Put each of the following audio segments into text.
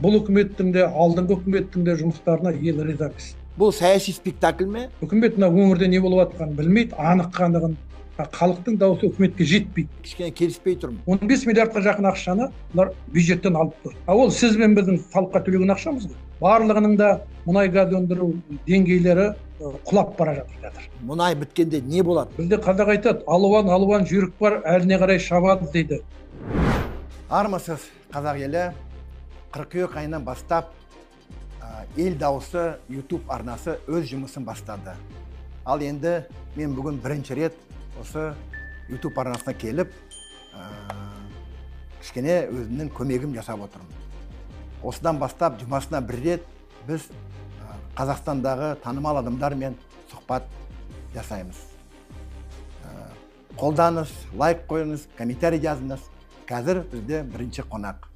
бұл үкіметтің де алдыңғы үкіметтің де жұмыстарына ел риза емес. Бұл саяси спектакль ме? Үкімет мына өңірде не болып жатқанын білмейді, анық қанығын. Халықтың дауысы үкіметке жетпейді. Кішкене келіспей тұрмын. 15 миллиардқа жақын ақшаны бұлар бюджеттен алып тұр. Ол сіз бен біздің салыққа төлеген ақшамыз ғой. Барлығының да мұнай газ өндіру деңгейлері құлап бара жатыр. Мұнай біткенде не болады? Бізде қазақ айтады, алуан жүйрік бар, әліне қарай шабады дейді. Армысыз қазақ елі, қыркүйек айынан бастап ел дауысы YouTube арнасы өз жұмысын бастады. Ал енді мен бүгін бірінші рет осы YouTube арнасына келіп, кішкене өзімнің көмегім жасап отырмын. Осыдан бастап жұмасына бір рет біз Қазақстандағы танымал адамдармен сұхбат жасаймыз. Қолданыз, лайк қойыңыз, комментарий жазыңыз. Қазір бізде бірінші қонақ.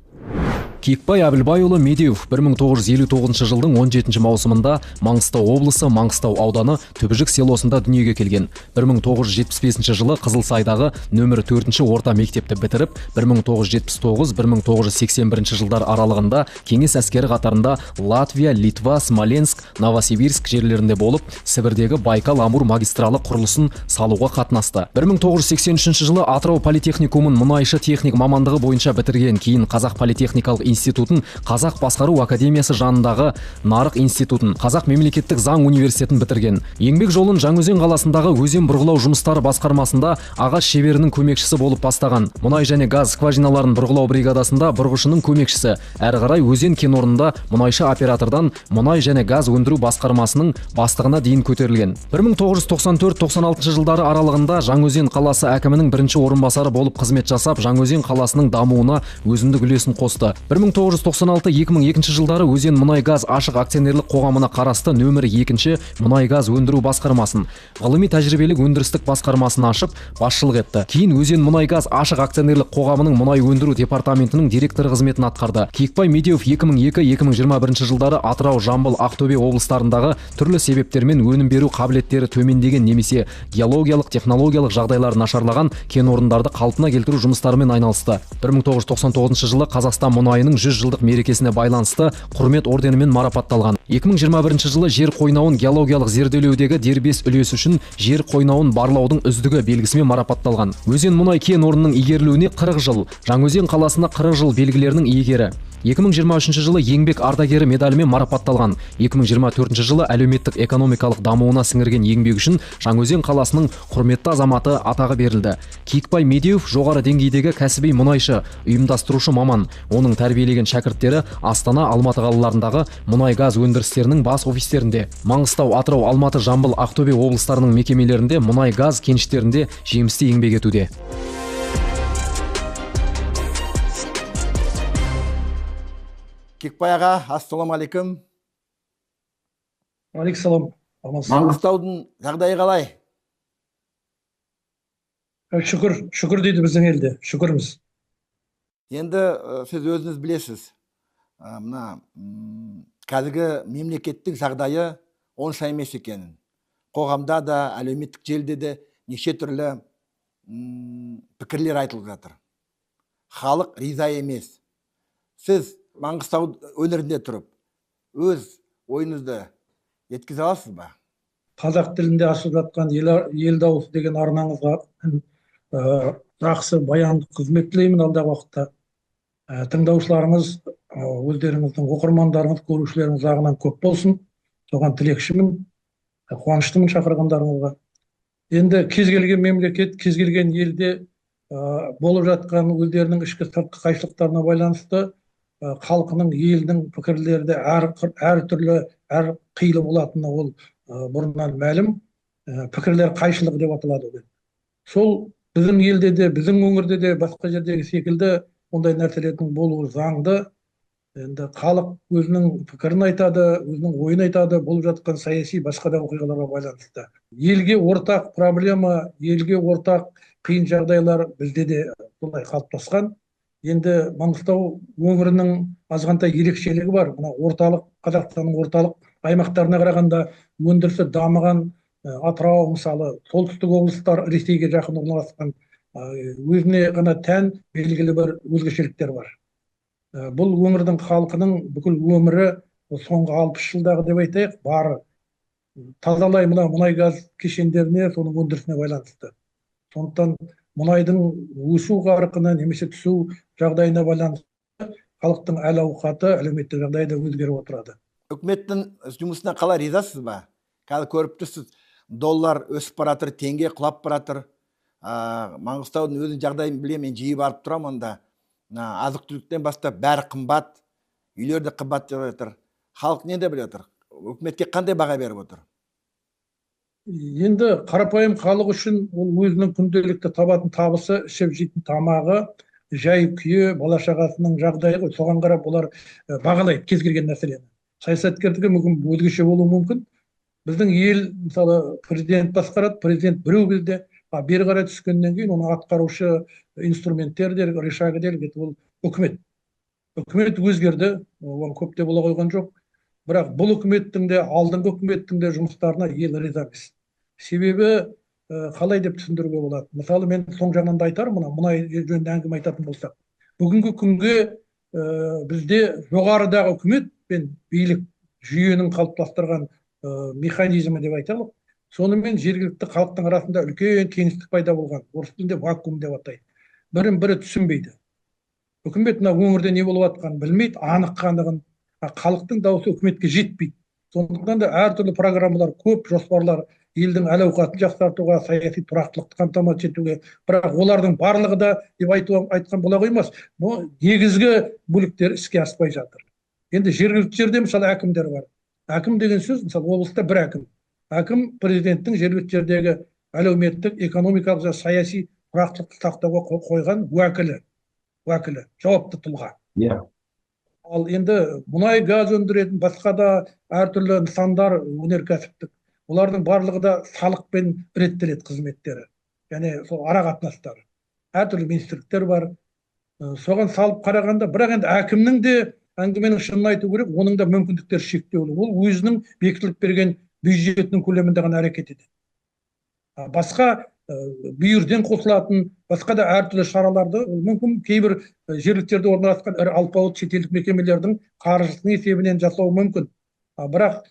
Киікбай Әбілбайұлы Медеуов 1959 жылдың 17 маусымында Маңғыстау облысы Маңғыстау ауданы Түбіжік селосында дүниеге келген. 1975 жылы Қызылсайдағы нөмірі 4-ші орта мектепті бітіріп, 1979-1981 жылдар аралығында кеңес әскері қатарында Латвия, Литва, Смоленск, Новосибирск жерлерінде болып, Сібірдегі Байкал-Амур магистралы құрылысын салуға қатынасты. 1983 жылы Атырау политехникумын мұнайшы техник мамандығы бойынша бітірген, кейін Қазақ политехникалық институтын, Қазақ басқару академиясы жанындағы Нарық институтын, Қазақ мемлекеттік заң университетін бітірген. Еңбек жолын Жаңаөзен қаласындағы өзен бұрғылау жұмыстары басқармасында ағаш шеберінің көмекшісі болып бастаған. Мұнай және газ скважиналарын бұрғылау бригадасында бұрғышының көмекшісі, әрі қарай өзен кен орнында мұнайшы оператордан мұнай және газ өндіру басқармасының бастығына дейін көтерілген. 1994-96 жылдары аралығында Жаңаөзен қаласы әкімінің бірінші орынбасары болып қызмет жасап, Жаңаөзен қаласының дамуына өзіндік үлесін қосты. 1996-2002 жылдары өзен мұнай-газ ашық акционерлік қоғамына қарасты нөмірі 2-ші мұнай-газ өндіру басқармасын, ғылыми тәжірибелік өндірістік басқармасын ашып, басшылық етті. Кейін өзен мұнай-газ ашық акционерлік қоғамының мұнай өндіру департаментінің директоры қызметін атқарды. Киікбай Медеуов 2002-2021 жылдары Атырау, Жамбыл, Ақтөбе облыстарындағы түрлі себептермен өнім беру қабілеттері төмендеген немесе геологиялық, технологиялық жағдайлар нашарлаған кен орындарды қалпына келтіру жұмыстарымен айналысты. 1999 жылы Қазақстан мұнайының 100 жылдық мерекесіне байланысты құрмет орденімен марапатталған. 2021 жылы жер қойнауын геологиялық зерделеудегі дербес үлесі үшін жер қойнауын барлаудың үздігі белгісімен марапатталған. Өзен мұнай кен орнының игерілуіне 40 жыл, Жаңаөзен қаласына 40 жыл белгілерінің иегері. 2023 жылы еңбек ардагері медалімен марапатталған. 2024 жылы әлеуметтік экономикалық дамуына сіңірген еңбек үшін Жаңаөзен қаласының құрметті азаматы атағы берілді. Киікбай Медеуов жоғары деңгейдегі кәсіби мұнайшы, ұйымдастырушы маман. Оның тәрбиелеген шәкірттері Астана, Алматы қалаларындағы мұнай-газ өндірістерінің бас офистерінде, Маңғыстау, Атырау, Алматы, Жамбыл, Ақтөбе облыстарының мекемелерінде мұнай-газ кеніштерінде жемісті еңбек етуде. Киікбай аға, ассалаумағалейкум. Алейкум. Маңғыстаудың жағдайы қалай? Шүкір дейді біздің елде, шүкірміз. Енді сіз өзіңіз білесіз, мына қазіргі мемлекеттің жағдайы онша емес екенін. Қоғамда да, әлеуметтік желіде де неше түрлі пікірлер айтылып жатыр. Халық риза емес. Сіз Маңғыстау өңірінде тұрып, өз ойыңызды жеткізе аласыз ба? Қазақ тілінде ашылып жатқан ел дауысы деген арнаңызға жақсы баяндық қызмет тілеймін алдағы уақытта. Тыңдаушыларыңыз, өздеріңіздің оқырмандарыңыз, көрушілеріңіз жағынан көп болсын. Соған тілекшімін, қуаныштымын шақырғандарыңызға. Енді кез келген мемлекет, кез келген елде болып жатқан өздерінің ішкі сыртқы қайшылықтарына байланысты халқының, елдің пікірлерді әр түрлі, әр қилы болатыны ол бұрыннан мәлім. Пікірлер қайшылығы деп аталады. Сол біздің елде де, біздің өңірде де, басқа жердегі секілді ондай нәрселердің болуы заңды. Енді халық өзінің пікірін айтады, өзінің ойын айтады, болып жатқан саяси басқа да оқиғаларға байланысты. Елге ортақ проблема, елге ортақ қиын жағдайлар бізде де солай қалыптасқан. Енді Маңғыстау өңірінің азғантай ерекшелігі бар. Орталық, Қазақстанның орталық аймақтарына қарағанда өндірісі дамыған Атырау, мысалы, солтүстік облыстар Ресейге жақын орналасқан, өзіне ғана тән белгілі бір өзгешеліктер бар. бұл өңірдің халқының бүкіл өмірі соңғы 60 жылдағы деп айтайық бары тазалай мына мұнай газ кешендеріне соның өндірісіне байланысты. Сондықтан мұнайдың өсу қарқыны немесе түсу жағдайына байланысты халықтың әл ауқаты, әлеуметтік жағдайы да өзгеріп отырады. Үкіметтің жұмысына қалай ризасыз ба? Қазір көріп тұрсыз, доллар өсіп баратыр, теңге құлап баратыр. Маңғыстаудың өзінің жағдайын білемін, мен жиі барып тұрамын онда. Азық-түліктен бастап бәрі қымбат, үйлер де қымбат деп жатыр. Халық не деп жатыр? Үкіметке қандай баға беріп отыр? Енді қарапайым халық үшін ол өзінің күнделікті табатын табысы, ішіп жейтін тамағы, жай күйі, бала шағасының жағдайы ғой. Соған қарап олар бағалайды кез келген мәселені. Саясаткердікі мүмкін өзгеше болуы мүмкін. Біздің ел, мысалы, президент басқарады, президент біреу кезде, бері қарай түскеннен кейін оның атқарушы инструменттер дер, решагі дер, ол үкімет. Үкімет өзгерді, оған көп те бола қойған жоқ. Бірақ бұл үкіметтің де, алдыңғы үкіметтің де жұмыстарына ел риза емес. Себебі қалай деп түсіндіруге болады. Мысалы, мен соң жағынан да айтарым, мұнай жөнінде әңгіме айтатын болсақ. Бүгінгі күнге бізде жоғарыдағы үкімет пен билік жүйенің қалыптастырған механизмі деп айталық. Сонымен жергілікті халықтың арасында үлкен кеңістік пайда болған. Орыс тілінде вакуум деп атайды. Бірін-бірі түсінбейді. Үкімет мына өңірде не болып жатқанын білмейді, анық қанығын. Халықтың дауысы үкіметке жетпейді. Сондықтан да әртүрлі программалар, көп жоспарлар елдің әл ауқатын жақсартуға, саяси тұрақтылықты қамтамасыз етуге, бірақ олардың барлығы да деп айтқан бола қоймас. Негізгі бөліктер іске аспай жатыр. Енді жергілікті жерде мысалы әкімдер бар. Әкім деген сөз, мысалы облыста бір әкім. Әкім президенттің жергілікті жердегі әлеуметтік, экономикалық, саяси тұрақтылықты сақтауға қойған уәкілі, жауапты тұлға. Ал енді мұнай газ өндіретін басқа да әртүрлі нысандар өнеркәсіптік, олардың барлығы да салықпен реттеледі қызметтері. Және сол ара қатынастары. Әртүрлі министрліктер бар. Соған салып қарағанда, бірақ енді әкімнің де әңгіменің шынын айту керек, оның да мүмкіндіктері шектеулі. Ол өзінің бекітіліп берген бюджетінің көлемінде ғана әрекет етеді. Басқа бүйірден қосылатын, басқа да әртүрлі шараларды мүмкін кейбір жергіліктерде орналасқан ірі алпауыт шетелдік мекемелердің қаржысының есебінен жасау мүмкін. Бірақ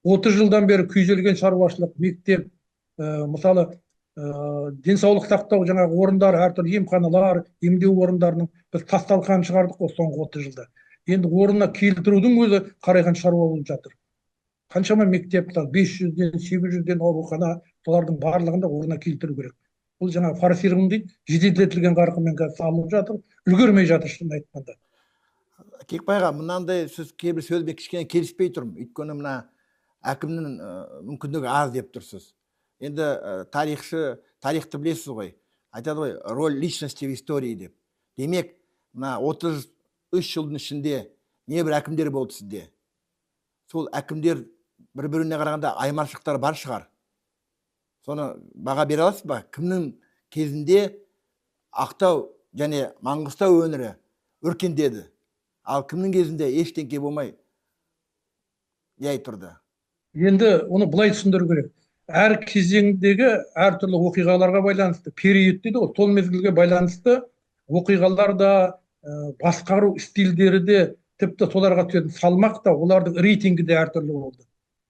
30 жылдан бері күйзелген шаруашылық, мектеп, мысалы денсаулық сақтау жаңағы орындар, әртүрлі емханалар, емдеу орындарының біз тасталқанын шығардық қой соңғы 30 жылда. Енді орнына келтірудің өзі қарайған шаруа болып жатыр. Қаншама мектеп, 500-ден, 800-ден аурухана, солардың барлығында орнына келтіру керек. Бұл жаңа форсирован дейді, жеделдетілген қарқынмен салынып жатыр, үлгермей жатыр шынын айтқанда. Кекбайға, мынандай сіз кейбір сөзбен кішкене келіспей тұрмын. Өйткені мына әкімнің мүмкіндігі аз деп тұрсыз. Енді тарихты білесіз ғой. Айтады ғой, роль личности в истории деп. Демек, мына 33 жылдың ішінде небір әкімдер болды сізде. Сол әкімдер бір-біріне қарағанда айырмашылықтар бар шығар. Соны баға бере аласыз ба? Кімнің кезінде Ақтау және Маңғыстау өңірі өркендеді, ал кімнің кезінде ештеңке болмай жай тұрды? Енді оны былай түсіндіру керек. Әр кезеңдегі әртүрлі оқиғаларға байланысты, период дейді ғой, сол мезгілге байланысты оқиғалар да, басқару стильдері де, тіпті соларға түсетін салмақ та, олардың рейтингі де әртүрлі болды.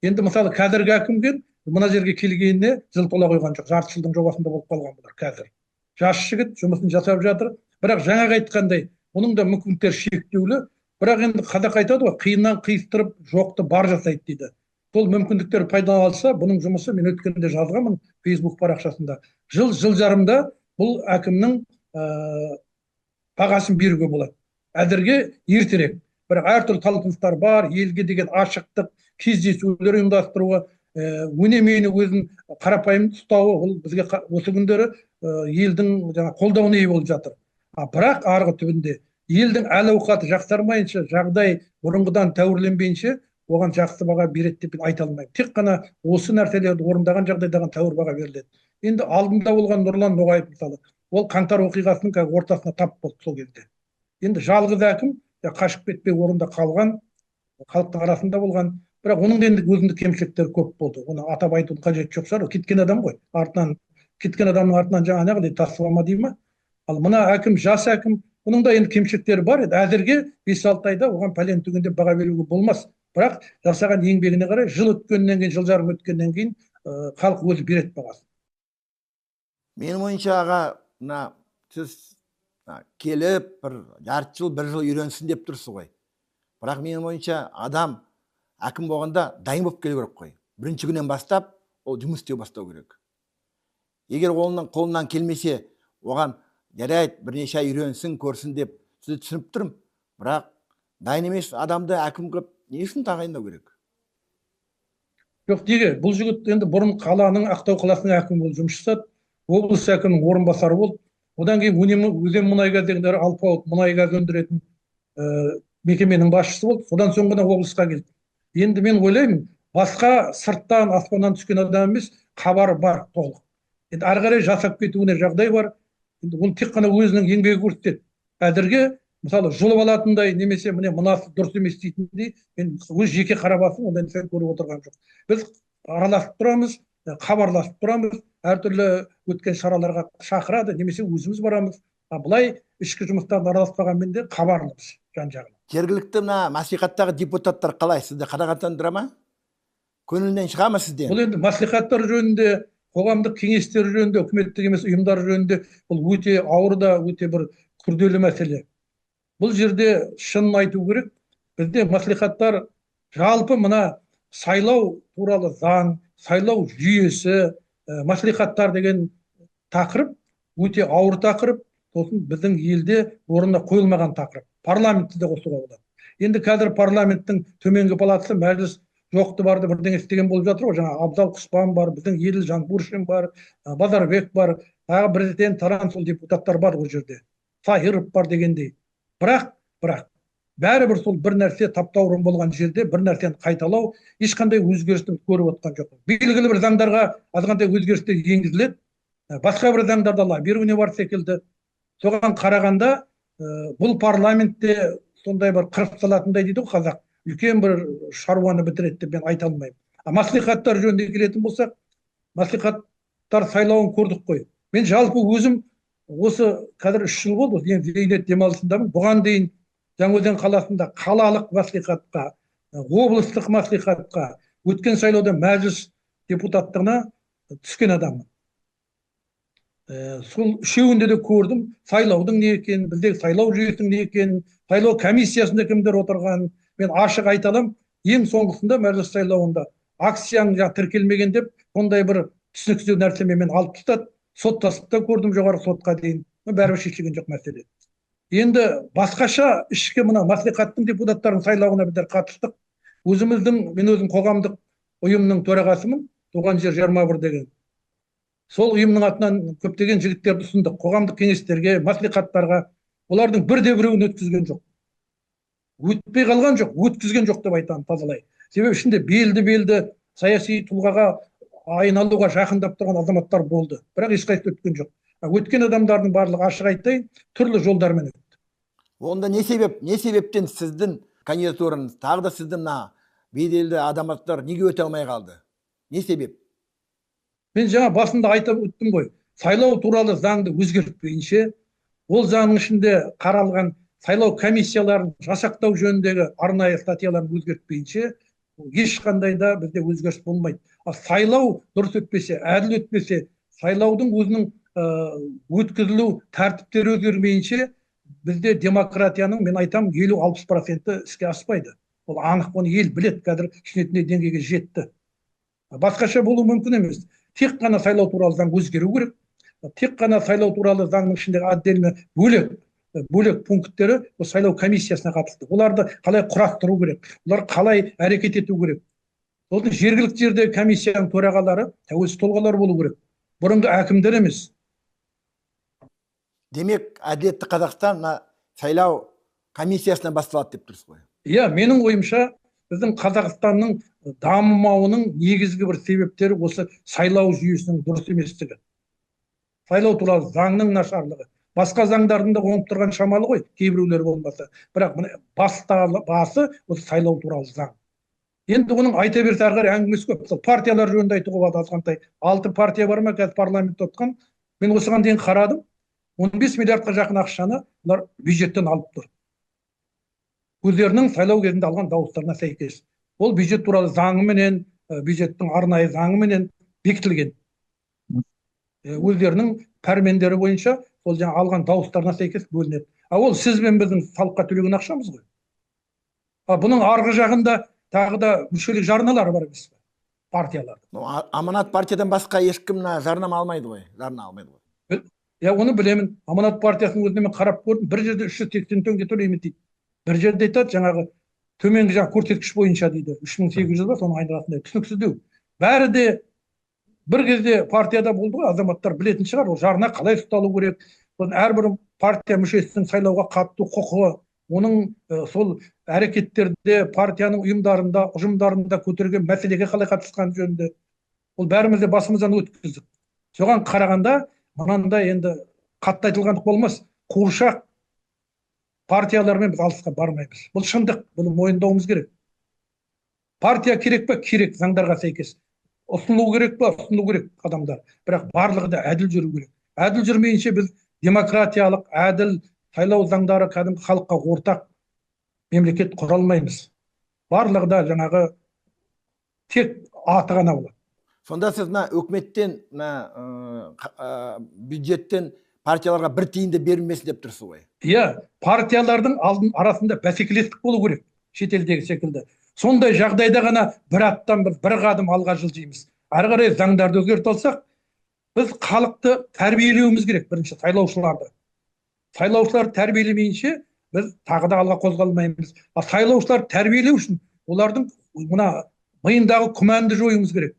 Енді мысалы қазіргі әкімге мына жерге келгеніне жыл тола қойған жоқ. Жарты жылдың жобасында болып қалған бұлар қазір. Жас жігіт жұмысын жасап жатыр. Бірақ жаңа айтқандай, оның да мүмкіндіктері шектеулі. Бірақ енді қазақ айтады ғой, қиыннан қиыстырып, жоқты бар жасайды дейді. Сол мүмкіндіктер пайдаланылса, бұның жұмысы, мен өткенде жазғанмын Facebook парақшасында. Жыл жарымда бұл әкімнің бағасын беруге болады. Әзірге ертерек. Бірақ әртүрлі талпыныстар бар, елге деген ашықтық, кездесулер ұйымдастыруға, өнемені өзін қарапайым ұстауы, ол бізге осы күндері елдің қолдауына ие болып жатыр. Бірақ арғы түбінде елдің әл ауқаты жақсармайынша, жағдай бұрынғыдан тәуірленбейінше, оған жақсы баға береді деп айта алмаймын. Тек қана осы нәрселерді орындаған жағдайдағы тәуір баға беріледі. Енді алдында болған Нұрлан Ноғаев мысалы, ол қаңтар оқиғасының ортасына тап болды сол кезде. Енді жалғыз әкім қашып кетпей орында қалған, халықтың арасында болған, бірақ оның да енді өзіндік кемшіліктері көп болды. Оны атап айтудың қажеті жоқ шығар, кеткен адам ғой. Кеткен адамның артынан жаңа неғылай тасып алма дей ма? Ал мына әкім, жас әкім, Бұның да енді кемшіліктері бар еді. Әзірге 5-6 айда оған пәлен түгін деп баға беруге болмас. Бірақ жасаған еңбегіне қарай жыл өткеннен кейін, жыл жарым өткеннен кейін халық өзі береді бағасын. Менің ойымша аға, мына сіз келіп бір жарты жыл, бір жыл үйренсін деп тұрсыз ғой. Бірақ менің ойымша адам әкім болғанда дайын болып келу керек қой. Бірінші күннен бастап ол жұмыс істеу бастау керек. Егер қолынан келмесе, оған жарайды, бірнеше ай үйренсін, көрсін деп сізді түсініп тұрмын. Бірақ дайын емес адамды әкім қылып не үшін тағайындау керек? Жоқ, неге? Бұл жігіт енді бұрын қаланың, Ақтау қаласының әкімі болып жұмыс жасады. Облыс әкімінің орынбасары болды. Одан кейін Өзен мұнай-газ деген Алпауыт мұнай-газ өндіретін мекеменің басшысы болды. Содан соң ғана облысқа келді. Енді мен ойлаймын, басқа сырттан, аспаннан түскен адам емес, хабары бар толық. Енді ары қарай жасап кетуіне жағдай бар. Енді оны тек қана өзінің еңбегі көрсетеді. Әзірге мысалы жұлып алатындай немесе мынасы дұрыс емес дейтіндей мен өз жеке қара басым ондай нәрсені көріп отырған жоқ. Біз араласып тұрамыз, хабарласып тұрамыз, әртүрлі өткен шараларға шақырады, немесе өзіміз барамыз. Былай ішкі жұмыстарда араласпағанмен де хабарлымыз жан-жағына. Жергілікті мына мәслихаттағы депутаттар қалай, сізді қанағаттандыра ма? Көңілінен шыға ма сізден? Бұл енді мәслихаттар жөнінде, қоғамдық кеңестер жөнінде, үкіметтік емес ұйымдар жөнінде бұл өте ауыр да, өте бір күрделі мәселе. Бұл жерде шынын айту керек, бізде мәслихаттар жалпы мына сайлау туралы заң, сайлау жүйесі, мәслихаттар деген тақырып өте ауыр тақырып, сосын біздің елде орнына қойылмаған тақырып. Парламентті де қосуға болады. Енді қазір парламенттің төменгі палатасы мәжіліс жоқты барды бірдеңе істеген болып жатыр ғой. Жаңа Абзал Құспан бар, біздің Еділ Жантбуршин бар, Базарбек бар, тағы бірден таран сол депутаттар бар ол жерде. Сайыров бар дегендей. Бірақ бәрібір сол бір нәрсе таптаурын болған жерде бір нәрсені қайталау ешқандай өзгерісті көріп отқан жоқ. Белгілі бір заңдарға азғантай өзгерістер енгізіледі. Басқа бір заңдарда ала беруіне бар секілді. Соған қарағанда бұл парламентте сондай бір қырып салатындай дейді ғой қазақ. Үлкен бір шаруаны бітіреді деп мен айта алмаймын. Мәслихаттар жөнінде келетін болсақ, мәслихаттар сайлауын көрдік қой. Мен жалпы өзім осы қазір 3 жыл болды, енді зейнет демалысындамын. Бұған дейін Жаңаөзен қаласында қалалық мәслихатқа, облыстық мәслихатқа, өткен сайлауда мәжіліс депутаттығына түскен адаммын. Сол үшеуінде де көрдім, сайлаудың не екенін, біздегі сайлау жүйесінің не екенін, сайлау комиссиясында кімдер отырған. Мен ашық айта аламын, ең соңғысында мәжіліс сайлауында акцияң тіркелмеген деп, ондай бір түсініксіз нәрсемен мен алып тастады. Соттасып та көрдім жоғары сотқа дейін. Бәрібір шешілген жоқ мәселе. Енді басқаша ішкі мына мәслихаттың депутаттарын сайлауына біздер қатыстық. Мен өзім қоғамдық ұйымның төрағасымын, туған жер 21 деген. Сол ұйымның атынан көптеген жігіттерді ұсындық, қоғамдық кеңестерге, мәслихаттарға. Олардың бірде-біреуін өткізген жоқ. Өтпей қалған жоқ, өткізген жоқ деп айтамын тазалай. Себебі ішінде белді саяси тұлғаға айналуға жақындап тұрған азаматтар болды. Бірақ ешқайсысы өткен жоқ. Өткен адамдардың барлығы ашық айтайын, түрлі жолдармен өтті. Онда не себептен сіздің кандидатураңыз, тағы да сіздің беделді азаматтар неге өте алмай қалды? Не себеп? Мен жаңа басында айтып өттім ғой. Сайлау туралы заңды өзгертпейінше, ол заңның ішінде қаралған сайлау комиссияларын жасақтау жөніндегі арнайы статьяларын өзгертпейінше, ешқандай да бізде өзгеріс болмайды. Сайлау дұрыс өтпесе, әділ өтпесе, сайлаудың өзінің өткізілу тәртіптері өзгермейінше, бізде демократияның, мен айтам, 50-60% іске аспайды. Ол анық, оны ел білет, қазір түсінетіндей деңгейге жетті. Басқаша болу мүмкін емес. Тек қана сайлау туралы заң өзгеру керек. Тек қана сайлау туралы заңның ішіндегі отдельно бөлек пункттері сайлау комиссиясына қатысты. Оларды қалай құрастыру керек, олар қалай әрекет ету керек. Ол жергілікті жерде комиссияның төрағалары тәуелсіз тұлғалар болу керек. Бұрынғы әкімдер емес. Демек, әділетті Қазақстан сайлау комиссиясына басталады деп тұрсыз ғой? Иә, менің ойымша біздің Қазақстанның дамымауының негізгі бір себептері осы сайлау жүйесінің дұрыс еместігі. Сайлау туралы заңның нашарлығы. Басқа заңдардың да оңып тұрған шамалы ғой, кейбіреулер болмаса. Бірақ басы осы сайлау туралы заң. Енді оның айта берсе ары қарай әңгімесі көп. Партиялар жөнінде айтуға болады азғантай. 6 партия бар ма қазір парламентте отқан? Мен осыған дейін қарадым. 15 миллиардқа жақын ақшаны бұлар бюджеттен алып тұр. Өздерінің сайлау кезінде алған дауыстарына сәйкес. Ол бюджет туралы заңыменен, бюджеттің арнайы заңыменен бекітілген. Өздерінің пәрмендері бойынша сол жаңа алған дауыстарына сәйкес бөлінеді. Ол сіз бен біздің салыққа төлеген ақшамыз ғой. Бұның арғы жағында тағы да мүшелік жарналары бар емес пе? Партиялардың. Аманат партиядан басқа ешкім жарнама алмайды ғой. Жарна алмайды ғой. Оны білемін. Аманат партиясының өзіне мен қарап көрдім. Бір жерде 380 теңге төлеймін дейді. Бір жерде айтады жаңағы төменгі жаңағы көрсеткіш бойынша дейді. 3800 ба соның айналасында. Түсініксіздеу. Бәрі де бір кезде партияда болды ғой, азаматтар білетін шығар, ол жарна қалай ұсталу керек. Әрбір партия мүшесінің сайлауға қатысу құқығы, оның сол әрекеттерде партияның ұйымдарында, ұжымдарында көтерген мәселеге қалай қатысқан жөнінде. Ол бәрімізде басымыздан өткіздік. Соған қарағанда мынандай енді қатты айтылғандық болмас. Қуыршақ партиялармен біз алысқа бармаймыз. Бұл шындық, бұны мойындауымыз керек. Партия керек пе? Керек, заңдарға сәйкес. Ұсынылу керек пе? Ұсынылу керек адамдар. Бірақ барлығы да әділ жүру керек. Әділ жүрмейінше біз демократиялық, әділ сайлау заңдары кәдімгі халыққа ортақ мемлекет құра алмаймыз. Барлығы да жаңағы тек аты ғана болады. Сонда сіз өкіметтен, бюджеттен партияларға бір тиын да берілмесін деп тұрсыз ғой. Партиялардың арасында бәсекелестік болу керек, шетелдегі секілді. Сондай жағдайда ғана бір аттан бір қадам алға жылжимыз. Ары қарай заңдарды өзгерте алсақ, біз халықты тәрбиелеуіміз керек, бірінші сайлаушыларды. Сайлаушылар тәрбиелемейінше біз тағы да алға қозғалмаймыз. Сайлаушылар тәрбиелеу үшін олардың миындағы күмәнді жоюымыз керек.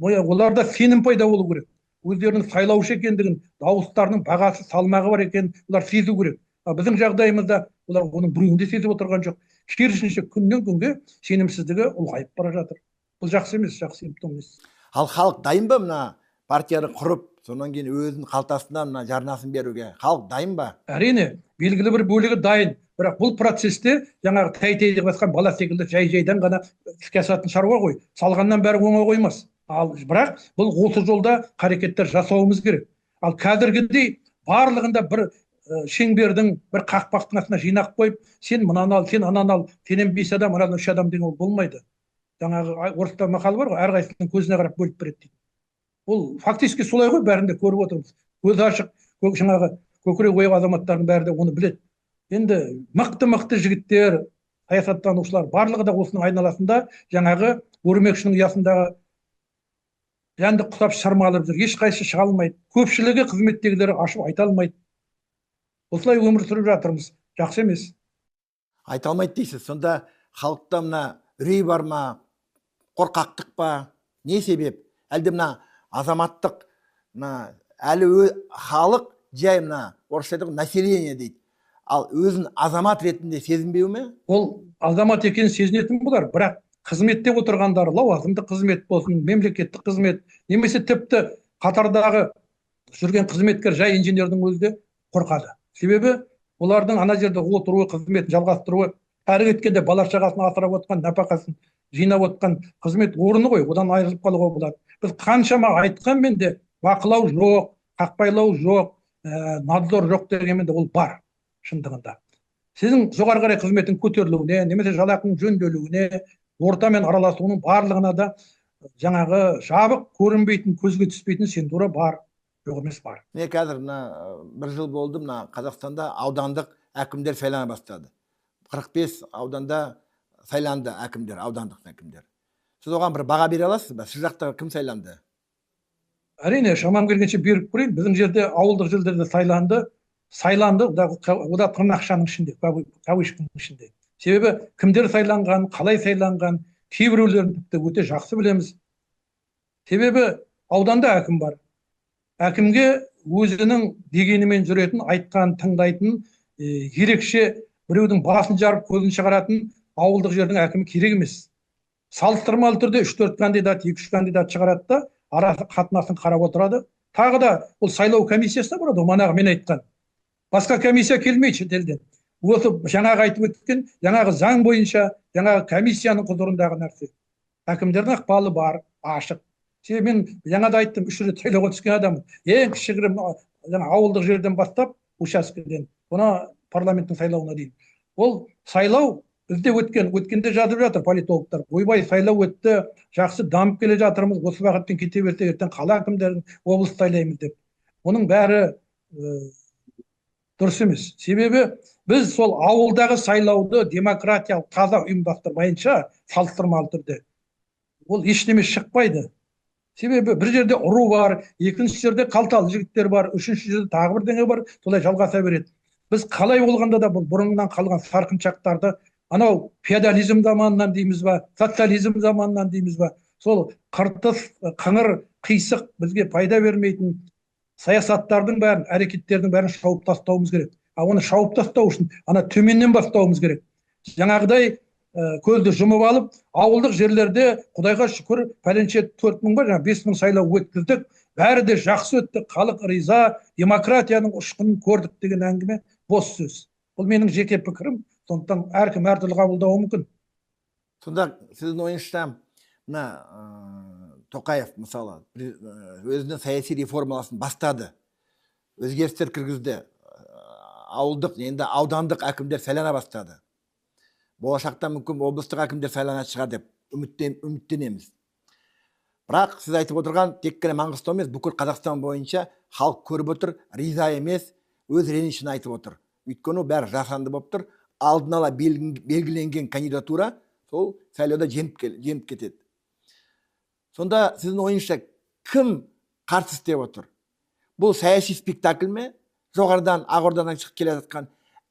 Оларда сенім пайда болу керек. Өздерінің сайлаушы екендігін, дауыстарының бағасы, салмағы бар екенін олар сезу керек. Біздің жағдайымызда олар оның біреуінде сезіп отырған жоқ. Керісінше күннен күнге сенімсіздігі ұлғайып бара жатыр. Бұл жақсы емес, жақсы симптом емес. Ал халық дайын ба партияны құрып, сонан кейін өзінің қалтасынан жарнасын беруге? Халық дайын ба? Әрине, белгілі бір бөлігі дайын. Бірақ бұл процесте жаңағы тәй-тәйде басқан бала секілді жай-жайдан ғана іске асатын шаруа ғой. Салғаннан бәрі оңай қоймас. Бірақ бұл осы жолда қарекеттер жасауымыз керек. Ал қазіргідей барлығында бір шеңбердің, бір қақпақтың астына жинақ қойып, сен мынаны ал, сен ананы ал, сенен 5 адам, анадан 3 адам деген ол болмайды. Жаңағы орыста мақал бар ғой, әрқайсысының көзіне қарап бөліп береді дейді. Ол фактически солай ғой, бәрінде көріп отырмыз. Көзі ашық, жаңағы көкірек ойық азаматтардың бәрі де оны біледі. Енді мықты жігіттер, саясаттанушылар барлығы да осының айналасында жаңағы өрмекшінің ұясындағы жәнді құсап шырмалып жүр. Ешқайсысы шыға алмайды. Көпшілігі қызметтегілері ашып айта алмайды. Осылай өмір сүріп жатырмыз. Жақсы емес. Айта алмайды дейсіз. Сонда халықта үрей бар ма, қорқақтық па? Не себеп? Әлде азаматтық, әлі халық жай орысша айтады население дейді. Ал өзін азамат ретінде сезінбеу ме? Ол азамат екенін сезінетін болар, бірақ қызметте отырғандар, лауазымды қызмет болсын, мемлекеттік қызмет, немесе тіпті қатардағы жүрген қызметкер, жай инженердің өзі де қорқады. Себебі олардың ана жерде отыруы, қызметін жалғастыруы, әрі кеткенде бала шағасын асырап отқан, нәпақасын жинап отқан қызмет орны ғой, одан айырылып қалуға болады. Біз қаншама айтқанмен де бақылау жоқ, қақпайлау жоқ, надзор жоқ дегенмен де ол бар шындығында. Сіздің жоғары қарай қызметтің көтерілуіне, немесе жалақының жөнделуіне, ортамен араласуының барлығына да жаңағы жабық, көрінбейтін, көзге түспейтін сендура бар, жоқ емес бар. Мен қазір бір жыл болды Қазақстанда аудандық әкімдер сайлана бастады. 45 ауданда сайланды әкімдер, аудандық әкімдер. Сіз оған бір баға бере аласыз ба? Сіз жақта кім сайланды? Әрине, шамам келгенше беріп көрейін. Біздің жерде ауылдық жерлерде сайланды, ода тырнақшаның ішінде, кавычканың ішінде. Себебі кімдер сайланған, қалай сайланған, кейбіреулерін тіпті өте жақсы білеміз. Себебі ауданда әкім бар. Әкімге өзінің дегенімен жүретін, айтқан, тыңдайтын, ерекше біреудің басын жарып көзін шығаратын ауылдық жердің әкімі керек емес. Салыстырмалы түрде 3-4 кандидат, 2-3 кандидат шығарады да, арасы қатынасын қарап отырады. Тағы да ол сайлау комиссиясына барады, манағы мен айтқан. Басқа комиссия келмейді шетелден. Осы жаңағы айтып өткен, жаңағы заң бойынша, жаңағы комиссияның құзырындағы нәрсе. Әкімдердің ықпалы бар, ашық. Мен жаңада айттым, 3 рет сайлауға түскен адаммын. Ең кішігірім жаңа ауылдық жерден бастап учаскеден мына парламенттің сайлауына дейін. Ол сайлау бізде өткенде жазып жатыр политологтар. Ойбай сайлау өтті, жақсы дамып келе жатырмыз, осы бағытпен кете берсе ертең қала әкімдерін облыс сайлаймыз деп. Оның бәрі дұрыс емес. Себебі біз сол ауылдағы сайлауды демократиялық таза ұйымдастырмайынша салыстырмалы түрде ол ештеме шықпайды. Себебі бір жерде ұру бар, екінші жерде қалталы жігіттер бар, үшінші жерде тағы бірдеңе бар, солай жалғаса береді. Біз қалай болғанда да бұл бұрыннан қалған сарқыншақтарды анау феодализм заманынан дейміз ба, социализм заманынан дейміз ба, сол қыртыс, қыңыр, қисық бізге пайда бермейтін саясаттардың бәрін, әрекеттердің бәрін шауып тастауымыз керек. Оны шауып тастау үшін ана төменнен бастауымыз керек. Жаңағыдай көзді жұмып алып, ауылдық жерлерде құдайға шүкір пәленше 4.000 ба, жаңа 5.000 сайлау өткіздік, бәрі де жақсы өтті, халық риза, демократияның ұшқынын көрдік деген әңгіме бос сөз. Бұл менің жеке пікірім, сондықтан әркім әртүрлі қабылдауы мүмкін. Сонда сіздің ойыңызша мына Тоқаев мысалы өзінің саяси реформаласын бастады, өзгерістер кіргізді, ауылдық, енді аудандық әкімдер сайлана бастады. Болашақта мүмкін облыстық әкімдер сайланатын шығар деп үміттенеміз. Бірақ сіз айтып отырған тек қана Маңғыстау емес, бүкіл Қазақстан бойынша халық көріп отыр, риза емес, өз ренішін айтып отыр. Өйткені бәрі жасанды болып тұр, алдын ала белгіленген кандидатура сол сайлауда жеңіп кетеді. Сонда сіздің ойыңызша кім қарсы істеп отыр? Бұл саяси спектакль ме? Жоғарыдан Ақордадан шығып келе жатқан,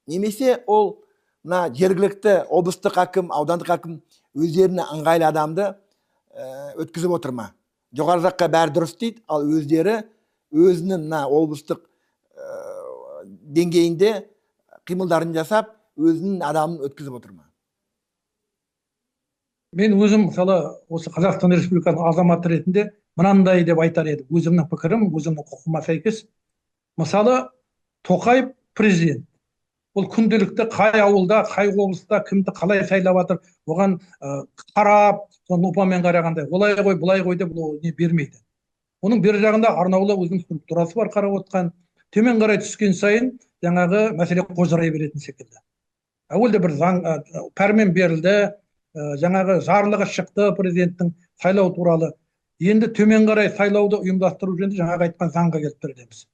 немесе ол мына жергілікті облыстық әкім, аудандық әкім өздеріне ыңғайлы адамды өткізіп отыр ма? Жоғары жаққа бәрі дұрыс дейді, ал өздері өзінің мына облыстық деңгейінде қимылдарын жасап, өзінің адамын өткізіп отыр ма? Мен өзім мысалы осы Қазақстан Республикасының азаматы ретінде мынандай деп айтар едім, өзімнің пікірім, өзімнің құқыма сәйкес. Мысалы Тоқаев президент. Ол күнделікті қай ауылда, қай облыста кімді қалай сайлап жатыр, оған қарап, соны лупамен қарағандай, олай қой, бұлай қой деп не бермейді. Оның бер жағында арнаулы өзінің структурасы бар қарап отқан, төмен қарай түскен сайын жаңағы мәселе қожырай беретін секілді. Әуелде бір заң пәрмен берілді, жаңағы жарлығы шықты президенттің сайлау туралы. Енді төмен қарай сайлауды ұйымдастыру жөнінде жаңағы айтқан заңға келіп тірелеміз.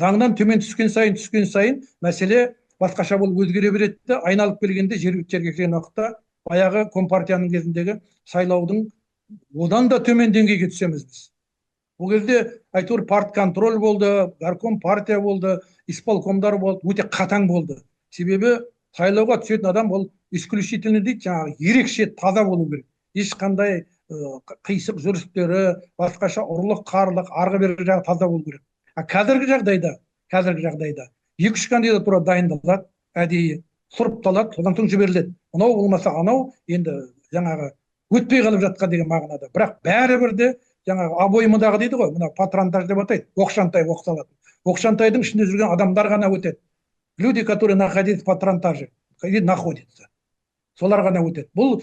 Заңнан төмен түскен сайын мәселе басқаша болып өзгере береді. Айналып келгенде жергілікті келген уақытта баяғы компартияның кезіндегі сайлаудың одан да төмен деңгейге түсеміз біз. Бұл кезде әйтеуір партконтроль болды, горком партия болды, исполкомдар болды, өте қатаң болды. Себебі сайлауға түсетін адам ол исключительный дейді, жаңағы ерекше таза болу керек. Ешқандай қисық жүрістері, басқаша ұрлық, қарлық, арғы бері жағы таза болу керек. Қазіргі жағдайда 2-3 кандидатура дайындалады, әдейі сұрыпталады, содан соң жіберіледі. Мынау болмаса анау, енді жаңағы өтпей қалып жатқан деген мағынада. Бірақ бәрібір де жаңағы обоймадағы дейді ғой, мына патронтаж деп атайды, оқшантай оқсалады. Оқшантайдың ішінде жүрген адамдар ғана өтеді. Люди, которые находятся в патронтаже, находятся. Солар ғана өтеді. Бұл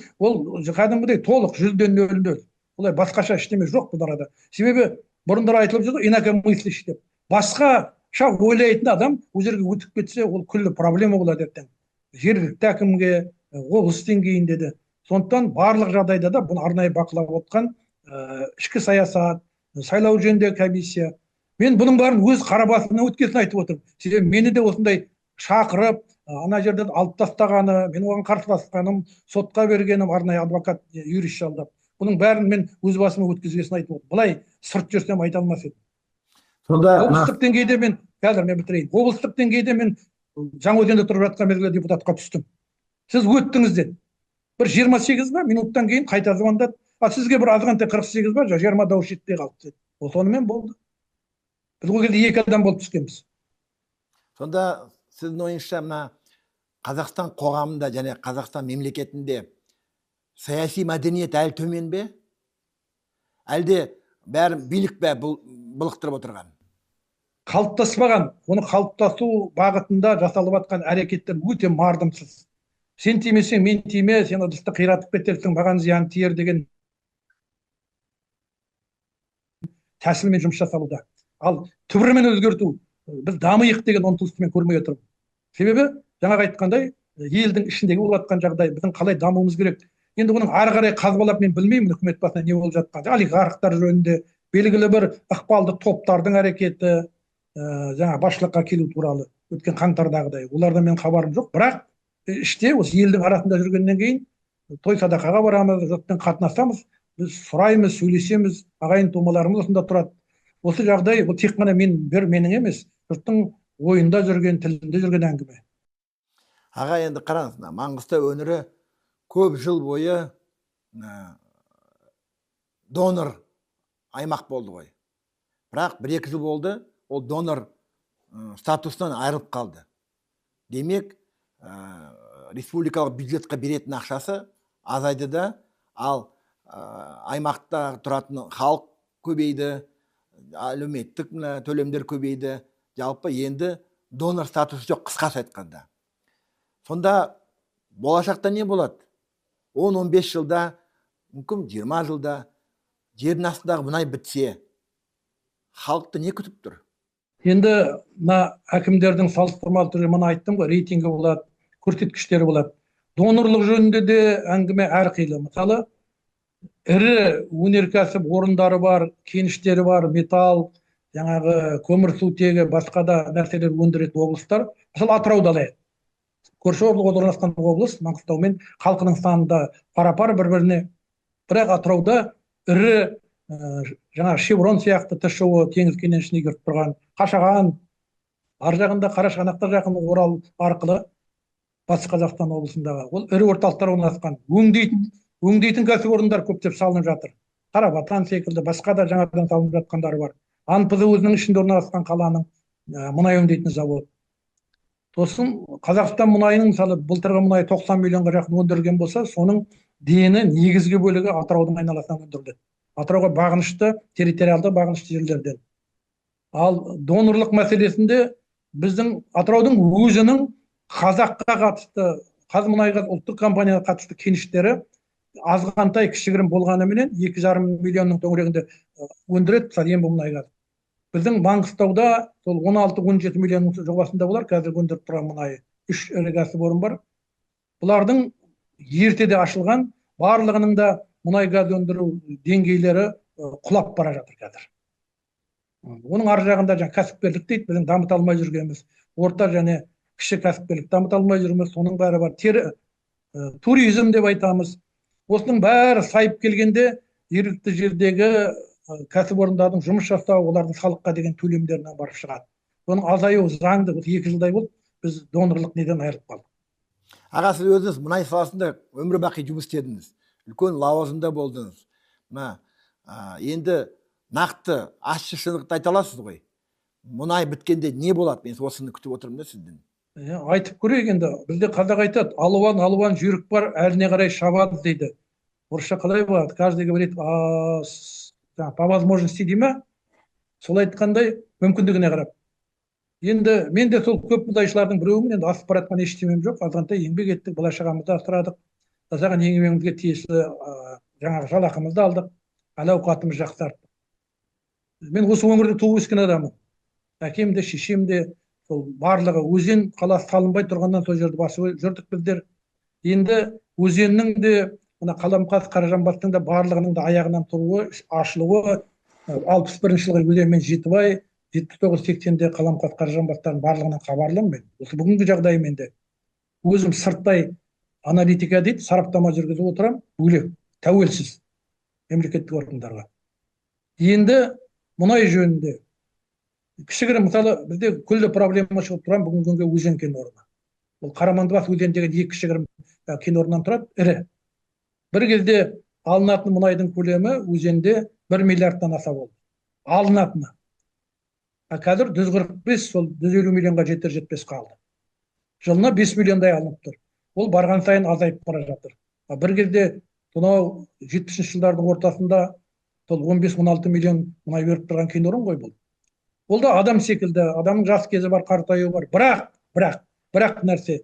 кәдімгідей толық 100-ден 0. Олай басқаша ештеме жоқ бұл арада. Себебі бұрындары айтылып жүрді, инакомыслящий деп. Басқаша ойлайтын адам ол жерге өтіп кетсе, ол күллі проблема болады ертең. Жергілікті әкімге, облыс деңгейінде де. Сондықтан барлық жағдайда да бұны арнайы бақылап отқан ішкі саясат, сайлау жөніндегі комиссия. Мен бұның барын өз қарабасына өткесін айтып отырмын. Себебі мені де осындай шақырып, ана жерден алып тастағаны, мен оған қарсыласқаным, сотқа бергенім, арнайы адвокат, юрист жалдап. Бұның бәрін мен өз басыма өткізгесін айтып отырмын. Бұлай сырт жүрсем айта алмас едім. Облыстық деңгейде мен, қазір мен бітірейін. Облыстық деңгейде мен Жаңаөзенде тұрып жатқан мезгілде депутатқа түстім. Сіз өттіңіз деді. Бір 28 минуттан кейін қайта звондады. Сізге бір азғантай 48 ба, 20 дауыс жетпей қалды деді. Сонымен болды. Біз ол кезде 2 адам болып түскенбіз. Сонда сіздің ойыңызша мына Қазақстан қоғамында және Қазақстан мемлекетінде саяси мәдениет әлі төмен бе? Әлде бәрі билік бе былықтырып отырған? Қалыптаспаған, оны қалыптасу бағытында жасалып жатқан әрекеттер өте мардымсыз. Сен тимесең, мен тиме, сен ыдысты қиратып кетерсің, маған зиян тиер деген тәсілмен жұмыс жасалуда. Ал түбірімен өзгерту, біз дамиық деген ұмтылысты мен көрмей отырмын. Себебі жаңағы айтқандай елдің ішіндегі болып жатқан жағдай біздің қалай дамуымыз керек. Енді оның ары қарай қазбалап мен білмеймін үкімет басында не болып жатқанын. Олигархтар жөнінде белгілі бір ықпалды топтардың әрекеті, жаңа басшылыққа келу туралы өткен қаңтардағыдай. Олардан мен хабарым жоқ. Бірақ іште осы елдің арасында жүргеннен кейін той садақаға барамыз, жұртпен қатынасамыз, біз сұраймыз, сөйлесеміз, ағайын тумаларымыз осында тұрады. Осы жағдай бұл тек қана менің емес, жұрттың ойында жүрген, тілінде жүрген әңгіме. Аға, енді қараңыз, Маңғыстау өңірі көп жыл бойы донор аймақ болды ғой. Бірақ 1-2 жыл болды, ол донор статусынан айырылып қалды. Демек, республикалық бюджетке беретін ақшасы азайды да, ал аймақта тұратын халық көбейді, әлеуметтік төлемдер көбейді, жалпы енді донор статусы жоқ, қысқаша айтқанда. Сонда болашақта не болады? 10-15 жылда, мүмкін 20 жылда жердің астындағы мұнай бітсе, халықты не күтіп тұр? Енді әкімдердің салыстырмалы түрде мына айттым ғой, рейтингі болады, көрсеткіштері болады. Донорлық жөнінде де әңгіме әрқилы. Мысалы, ірі өнеркәсіп орындары бар, кеніштері бар, металл, жаңағы көмірсутегі, басқа да нәрселер өндіретін облыстар. Мысалы, Атырауды алайық. Көрші орналасқан облыс, Маңғыстаумен халқының санында пара-пар бір-біріне. Бірақ Атырауда ірі жаңа Шеврон сияқты ТШО теңіз кенішіне кіріп тұрған, Қашаған, ар жағында Қарашығанаққа жақын Орал арқылы Батыс Қазақстан облысындағы ол ірі орталықтар орналасқан. Өңдейтін кәсіпорындар көптеп салынып жатыр. Қарабатан секілді басқа да жаңадан салынып жатқандары бар. АНПЗ өзінің ішінде орналасқан қаланың мұнай өңдейтін завод. Сосын Қазақстан мұнайының мысалы былтырғы мұнай 90 миллионға жақын өндірілген болса, соның дені негізгі бөлігі Атыраудың айналасынан өндірілді. Атырауға бағынышты, территориалды бағынышты жерлерден. Ал донорлық мәселесінде біздің Атыраудың өзінің Қазаққа қатысты, Қазмұнайгаз ұлттық компанияға қатысты кеніштері азғантай кішігірім болғанымен 2,5 миллионның төңірегінде өндіреді Ембі мұнайгаз. Біздің Маңғыстауда сол 16-17 миллионның жобасында болар, қазір өндіріп тұрған мұнайы 3 ірі кәсіпорын бар. Бұлардың ертеде ашылған, барлығының да мұнай газ өндіру деңгейлері құлап бара жатыр қазір. Оның ар жағында кәсіпкерлік дейді, біздің дамыта алмай жүргеніміз, орта және кіші кәсіпкерлік дамыта алмай жүрміз, соның бәрі бар. Туризм деп айтамыз. Осының бәрі сайып келгенде жергілікті жердегі кәсіпорындардың жұмыс жасау, олардың салыққа деген төлемдерінен барып шығады. Оның азаю заңды 2 жылдай болды, біз донорлық неден айырылып қалдық. Аға, сіз өзіңіз мұнай саласында өмір бақи жұмыс істедіңіз, үлкен лауазымда болдыңыз. Енді нақты ащы шындықты айта аласыз ғой. Мұнай біткенде не болады? Мен осыны күтіп отырмын да сізден. Айтып көрейік енді. Бізде қазақ айтады, алуан жүйрік бар, әліне қарай шабады дейді. Орысша қалай болады? Каждый говорит по возможности дей ме? Сол айтқандай мүмкіндігіне қарап. Енді мен де сол көп мұнайшылардың біреуімін, енді асып бара жатқан ештемем жоқ. Азғантай еңбек еттік, бала-шағамызды асырадық. Жасаған еңбегімізге тиесілі жаңағы жалақымызды алдық, әл-ауқатымыз жақсарды. Мен осы өңірде туып өскен адаммын. Әкем де, шешем де, сол барлығы өзен қаласы салынбай тұрғаннан сол жерді басып жүрдік біздер. Енді өзеннің де, мына Қаламқас, Қаражанбастың да барлығының да аяғынан тұруы, ашылуы, 61 жылғы өзенмен Жетібай, 79-80-де Қаламқас, Қаражанбастардың барлығынан хабарлымын мен. Осы бүгінгі жағдайым енді. Өзім сырттай аналитика дейді, сараптама жүргізіп отырам, бөлек, тәуелсіз мемлекеттік органдарға. Енді мұнай жөнінде кішігірім, мысалы, бізде күллі проблема шығып тұрған бүгінгі күнге өзен кен орны. Ол Қарамандыбас өзен деген 2 кішігірім кен орнынан тұрады, ірі. Бір кезде алынатын мұнайдың көлемі өзенде 1 миллиардтан аса болды. Алынатыны. Қазір 145, сол 150 миллионға жетер-жетпес қалды. Жылына 5 миллиондай алынып тұр. Ол барған сайын азайып бара жатыр. Бір кезде 70-ші жылдардың ортасында 15-16 миллион мұнай беріп тұрған кен орын ғой бұл. Ол да адам секілді, адамның жас кезі бар, қартаюы бар. Бірақ нәрсе.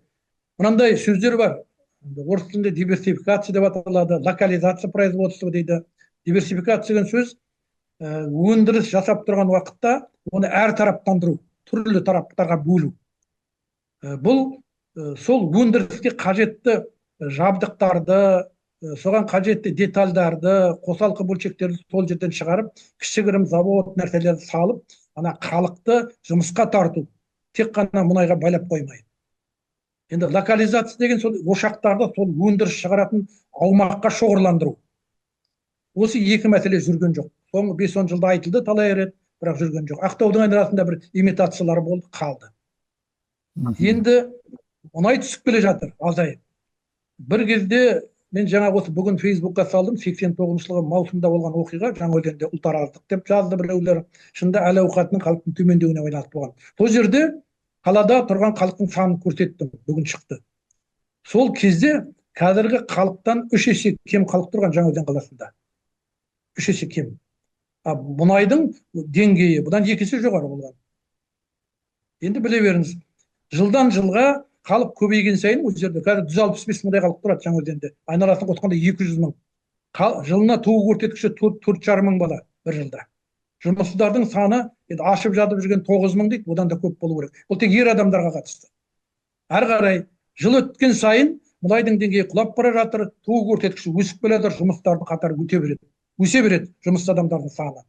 Мынандай сөздер бар. Орыс тілінде диверсификация деп аталады, локализация производства дейді. Диверсификация деген сөз өндіріс жасап тұрған уақытта оны әр тараптандыру. түрлі тараптарға бөлу. Бұл сол өндіріске қажетті жабдықтарды, соған қажетті детальдарды, қосалқы бөлшектерді сол жерден шығарып, кішігірім завод нәрселерді салып, ана халықты жұмысқа тарту, тек қана мұнайға байлап қоймай. Енді локализация деген сол ошақтарды сол өндіріс шығаратын аумаққа шоғырландыру. Осы екі мәселе жүрген жоқ. Соңғы 5-10 жылда айтылды талай рет, бірақ жүрген жоқ. Ақтаудың айналасында бір имитациялар болды, қалды. Енді мұнай түсіп келе жатыр, азайып. Бір кезде мен жаңа осы бүгін Фейсбукқа салдым, 89 жылғы маусымда болған оқиға, Жаңаөзенде ұлтараздық деп жазды біреулер. Шынында әл ауқатының халықтың төмендеуіне байланысты болған. Сол жерде қалада тұрған халықтың санын көрсеттім, бүгін шықты. Сол кезде қазіргі халықтан 3 есе кем халық тұрған Жаңаөзен қаласында. 3 есе кем. Мұнайдың деңгейі бұдан 2 есе жоғары болған. Енді біле беріңіз, жылдан жылға халық көбейген сайын осы жерде қазір 165 мыңдай халық тұрады Жаңаөзенде. Айналасын қосқанда 200 мың. Жылына туу көрсеткіші 4,5 мың бала бір жылда. Жұмыссыздардың саны ашып жатып жүрген 9 мың дейді, одан да көп болу керек. Бұл тек ер адамдарға қатысты. Әрі қарай жыл өткен сайын мұнайдың деңгейі құлап бара жатыр, туу көрсеткіші өсіп келе жатыр, жұмыстардың қатары өсе береді жұмыссыз адамдардың саны.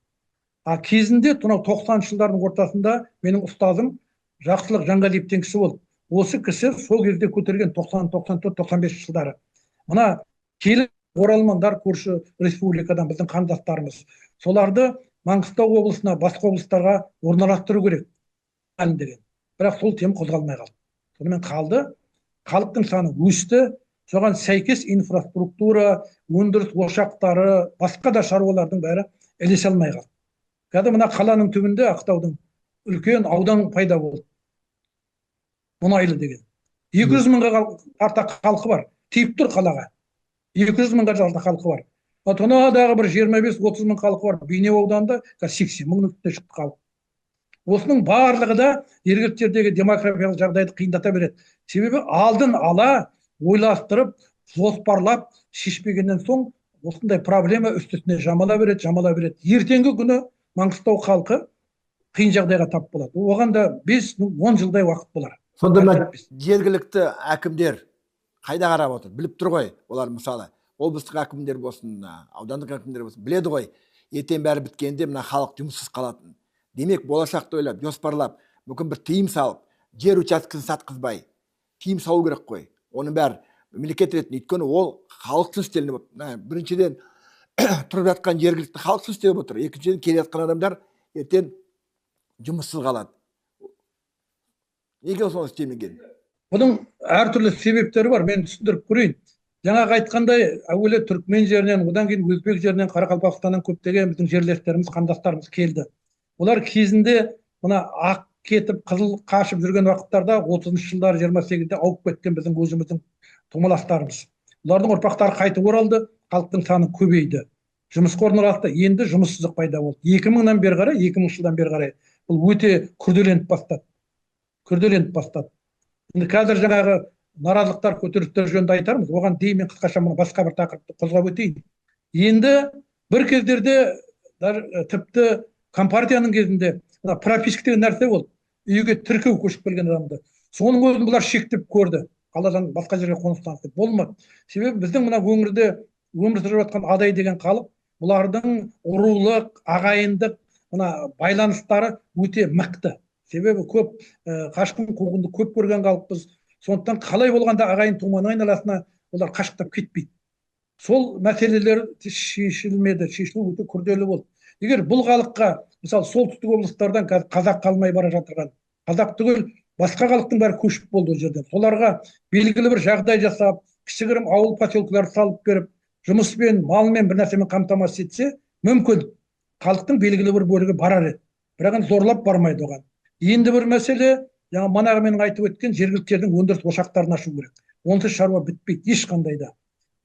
Кезінде 90 жылдардың ортасында менің ұстазым Жақсылық Жанғалиевтен кісі болды. Осы кісі сол кезде көтерген 90-94-95 жылдары. Мына келіп оралмандар көрші республикадан біздің қандастарымыз. Соларды Маңғыстау облысына, басқа облыстарға орналастыру керек деген. Бірақ сол тем қозғалмай қалды. Сонымен қалды. Халықтың саны өсті. Соған сәйкес инфраструктура, өндіріс ошақтары, басқа да шаруалардың бәрі ілесе алмай қалды. Қазір мына қаланың түбінде Ақтаудың үлкен аудан пайда болды. Мұнайлы деген. 200 мыңға тарта халқы бар. Тиіп тұр қалаға. 200 мыңға тарта халқы бар. Тонадағы бір 25-30 мың халқы бар. Бейнеу ауданында 80 мың үстіне шықты халық. Осының барлығы да жергіліктердегі демографиялық жағдайды қиындата береді. Себебі алдын ала ойластырып, жоспарлап шешпегеннен соң осындай проблема үстіне жамала береді. Ертеңгі күні Маңғыстау халқы қиын жағдайға тап болады. Оған да 5-10 жылдай уақыт болар. Сонда жергілікті әкімдер қайда қарап отыр? Біліп тұр ғой, олар мысалы облыстық әкімдер болсын, аудандық әкімдер болсын, біледі ғой, ертең бәрі біткенде мына халық жұмыссыз қалатын. Демек, болашақты ойлап, жоспарлап, мүмкін бір тыйым салып, жер учаскесін сатқызбай, тыйым салу керек қой. Оның бәрі мемлекет ретінде, өйткені ол халықсыз істелініп отыр. Біріншіден тұрып жатқан жергілікті халықсыз істеліп отыр. Екіншіден келе жатқан адамдар ертең жұмыссыз қалады. Неге соны істемеген? Бұның әртүрлі себептері бар, мен түсіндіріп көрейін. Жаңағы айтқандай, әуелі Түркмен жерінен, одан кейін Өзбек жерінен, Қарақалпақстаннан көптеген біздің жерлестеріміз, қандастарымыз келді. Олар кезінде мына ақ кетіп, қызыл қашып жүрген уақыттарда 30-шы жылдар 28-де ауып кеткен біздің өзіміздің тумаластарымыз. Олардың ұрпақтары қайтып оралды, халықтың саны көбейді. Жұмысқа орналасты, енді жұмыссыздық пайда болды. 2000-нан бері қарай, 2000 жылдан бері қарай бұл өте күрделеніп бастады. Енді қазір жаңағы наразылықтар, көтерілістер жөнінде айтармыз. Оған дейін мен қысқаша басқа бір тақырыпты қозғап өтейін. Енді бір кездерде тіпті компартияның кезінде прописка деген нәрсе болды. Үйге тіркеу көшіп келген адамды. Соның өзін бұлар шектеп көрді. Қаладан басқа жерге қоныстанды. Болмады. Себебі біздің мына өңірде өмір сүріп жатқан адай деген халық, бұлардың ұрулық, ағайындық байланыстары өте мықты. Себебі көп қашқын қуғынды көп көрген халықпыз. Сондықтан қалай болғанда ағайын туманың айналасына олар қашықтап кетпейді. Сол мәселелер шешілмеді, шешілу өте күрделі болды. Егер бұл халыққа, мысалы солтүстік облыстардан қазақ қалмай бара жатырған, қазақ түгел басқа халықтың бәрі көшіп болды ол жерден. Соларға белгілі бір жағдай жасап, кішігірім ауыл поселкелер салып беріп, жұмыспен, малмен бір нәрсемен қамтамасыз етсе, мүмкін халықтың белгілі бір бөлігі барар еді. Бірақ зорлап бармайды оған. Енді бір мәселе, жаңа манағы менің айтып өткен жергіліктердің өндіріс ошақтарын ашу керек. Онсыз шаруа бітпейді ешқандайда.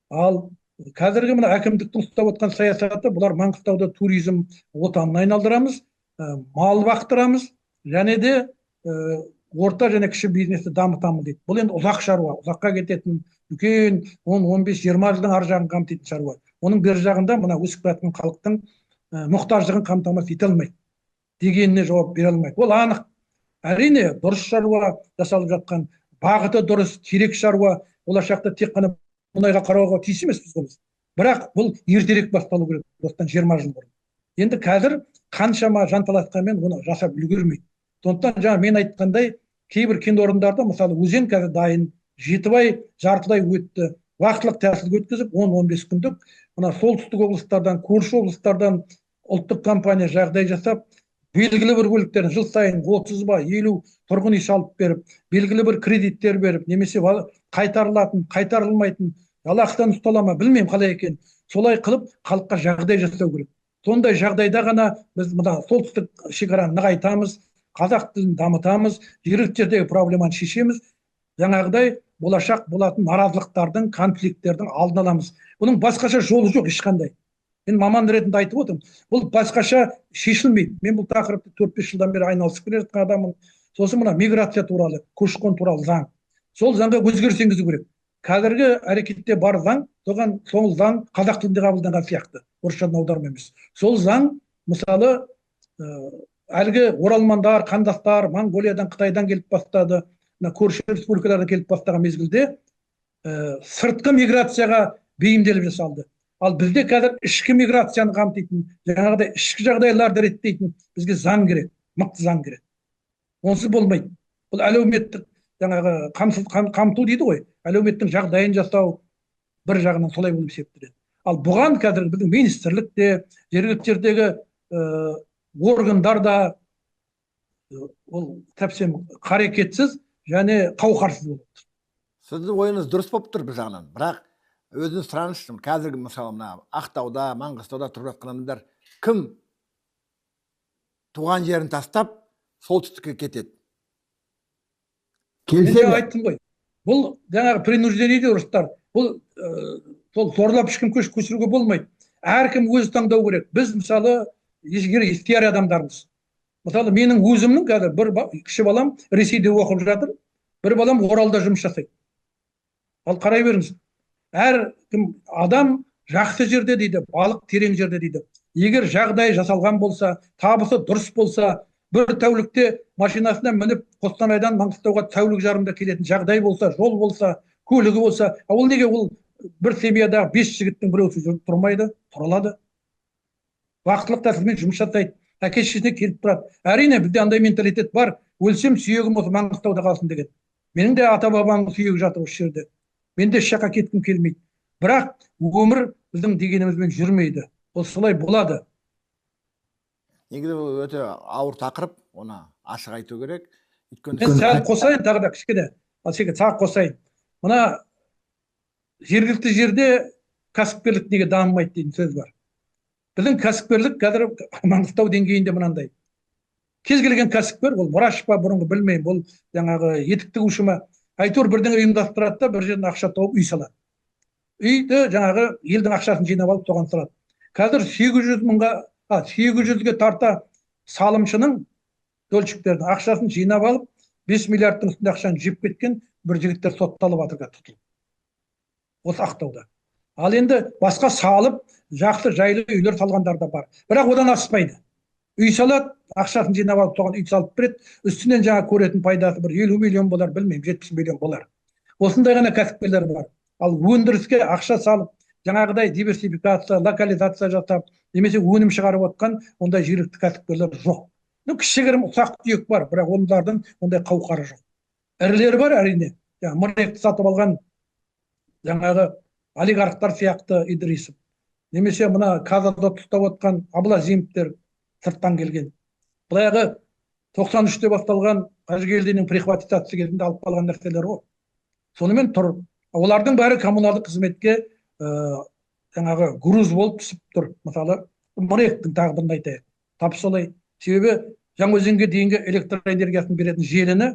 Ал қазіргі мына әкімдіктің ұстап отқан саясаты, бұлар Маңғыстауда туризм отанына айналдырамыз, мал бақтырамыз, және де орта және кіші бизнесті дамытамыз дейді. Бұл енді ұзақ шаруа, ұзаққа кететін, үлкен 10-15-20 жылдың ар жағын қамтитын шаруа. Оның бер жағында мына өсіп жатқан халықтың мұқтаждығын қамтамасыз ете алмайды. Дегеніне жауап бере алмайды. Ол анық. Әрине, дұрыс шаруа жасалып жатқан, бағыты дұрыс, керек шаруа, болашақта тек қана мұнайға қарауға тиіс емеспіз ғой біз. Бірақ бұл ертерек басталу керек, осыдан 20 жыл бұрын. Енді қазір қаншама жанталасқанмен оны жасап үлгермейді. Сондықтан жаңа мен айтқандай, кейбір кен орындарда, мысалы өзен қазір дайын, 7 ай, жартылай өтті, уақытылық тәсілге өткізіп, 10-15 күндік, мына солтүстік облыстардан, көрші облыстардан ұлттық компания жағдай жасап, белгілі бір бөліктерін жыл сайын 30 ба 50 тұрғын үй салып беріп, белгілі бір кредиттер беріп, немесе қайтарылатын, қайтарылмайтын, жалақыдан ұсталама, білмеймін қалай екен, солай қылып халыққа жағдай жасау керек. Сондай жағдайда ғана біз мына солтүстік шекараны нығайтамыз, қазақ тілін дамытамыз, жергілікті жердегі проблеманы шешеміз, жаңағыдай болашақ болатын наразылықтардың, конфликттердің алдын аламыз. Бұның басқаша жолы жоқ ешқандай. Мен маман ретінде айтып отырмын, бұл басқаша шешілмейді. Мен бұл тақырыпты 4-5 жылдан бері айналысып келе жатқан адаммын. Сосын мына миграция туралы, көші-қон туралы заң. Сол заңға өзгеріс енгізу керек. Қазіргі әрекетте бар заң, сол заң қазақ тілінде қабылданған сияқты, орысшадан аударма емес. Сол заң, мысалы, әлгі оралмандар, қандастар, Монғолиядан, Қытайдан келіп бастады, көрші республикалардан келіп бастаған мезгілде сыртқы миграцияға бейімделіп жасалды. Ал бізде қазір ішкі миграцияны қамтитын, жаңағыдай ішкі жағдайларды реттейтін бізге заң керек, мықты заң керек. Онсыз болмайды. Бұл әлеуметтік жаңағы қамту дейді ғой, әлеуметтің жағдайын жасау бір жағынан солай болып есептеледі. Ал бұған қазір біздің министрлікте, жергілікті жердегі органдар да ол тәпсем қарекетсіз және қауқарсыз болып тұр. Сіздің ойыңыз дұрыс болып тұр бір жағынан, бірақ өзіңіз сұраныңызшы, қазіргі мысалы мына Ақтауда, Маңғыстауда тұрып жатқан адамдар кім туған жерін тастап солтүстікке кетеді? Мен айттым ғой, бұл жаңағы принуждение дейді орыстар, бұл сол зорлап ешкім көшіруге болмайды. Әркім өзі таңдау керек. Біз мысалы естияр адамдармыз. Мысалы менің өзімнің қазір бір кіші балам Ресейде оқып жатыр, бір балам Оралда жұмыс жасайды. Ал қарай беріңіз. Әркім адам жақсы жерде дейді, балық терең жерде дейді. Егер жағдай жасалған болса, табысы дұрыс болса, бір тәулікте машинасына мініп Қостанайдан Маңғыстауға тәулік жарымда келетін жағдай болса, жол болса, көлігі болса, ол неге ол бір семьядағы 5 жігіттің біреусі жүріп тұрмайды, тұра алады. Уақытылық тәсілмен жұмыс жасайды, әке-шешесіне келіп тұрады. Әрине бізде андай менталитет бар, өлсем сүйегім осы Маңғыстауда қалсын деген. Менің де ата-бабамның сүйегі жатыр осы жерде. Мен де шаққа кеткім келмейді. Бірақ өмір біздің дегенімізбен жүрмейді. Ол солай болады. Негізі өте ауыр тақырып, оны ашық айту керек. Мен сәл қосайын тағы да кішкене. Тағы қосайын. Мына жергілікті жерде кәсіпкерлік неге дамымайды деген сөз бар. Біздің кәсіпкерлік қазір Маңғыстау деңгейінде мынандай. Кез келген кәсіпкер, ол мұраш па, бұрынғы білмеймін, бұл жаңағы етік тігуші ма, әйтеуір бірдеңе ұйымдастырады да бір жерден ақша тауып үй салады. Үйді жаңағы елдің ақшасын жинап алып соған салады. Қазір 800-ге тарта салымшының дөлшіктердің ақшасын жинап алып, 5 миллиардтың үстінде ақшаны жеп кеткен бір жігіттер сотталып жатыр тұтылып. Осы Ақтауда. Ал енді басқа салып, жақсы жайлы үйлер салғандар да бар. Бірақ одан аспайды. Үй салады, ақшасын жинап алып, соған үй салып береді. Үстінен жаңа көретін пайдасы бір 50 миллион болар, білмеймін, 70 миллион болар. Осындай ғана кәсіпкерлер бар. Ал өндіріске ақша салып, жаңағыдай диверсификация, локализация жасап, немесе өнім шығарып отқан ондай жергілікті кәсіпкерлер жоқ. Кішігірім ұсақ түйек бар, бірақ олардың ондай қауқары жоқ. Ірілері бар әрине. Мұректі сатып алған жаңағы олигархтар сияқты Идрисов. Немесе мына Казада ұстап отқан Аблазимовтер сырттан келген. Былайғы 93-те басталған Қажыгелдиннің прихватизация кезінде алып қалған нәрселер ғой. Сонымен тұр. Олардың бәрі коммуналдық қызметке жаңағы груз болып түсіп тұр. Мысалы, Мұректің тағдырын айтайық. Тап солай. Себебі Жаңаөзенге дейінгі электр энергиясын беретін желіні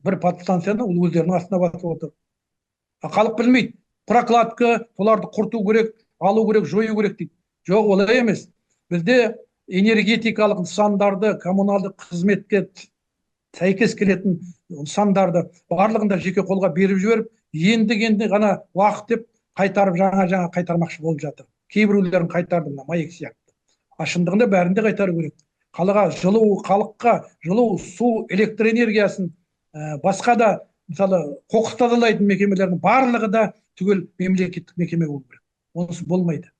бір подстанцияны ол өздерінің астына басып отыр. Халық білмейді. Прокладка, соларды құрту керек, алу керек, жою керек дейді. Жоқ, олай емес. Бізде энергетикалық нысандарды, коммуналдық қызметке сәйкес келетін нысандарды барлығында жеке қолға беріп жіберіп, енді ғана уақыт деп қайтарып жаңа қайтармақшы болып жатыр. Кейбіреулерін қайтарды, мына Маек сияқты. Шындығында бәрінде қайтару керек. халыққа жылу, су, электр энергиясын, басқа да мысалы қоқыс тазалайтын мекемелердің барлығы да түгел мемлекеттік мекеме болу керек. Онысы болмайды.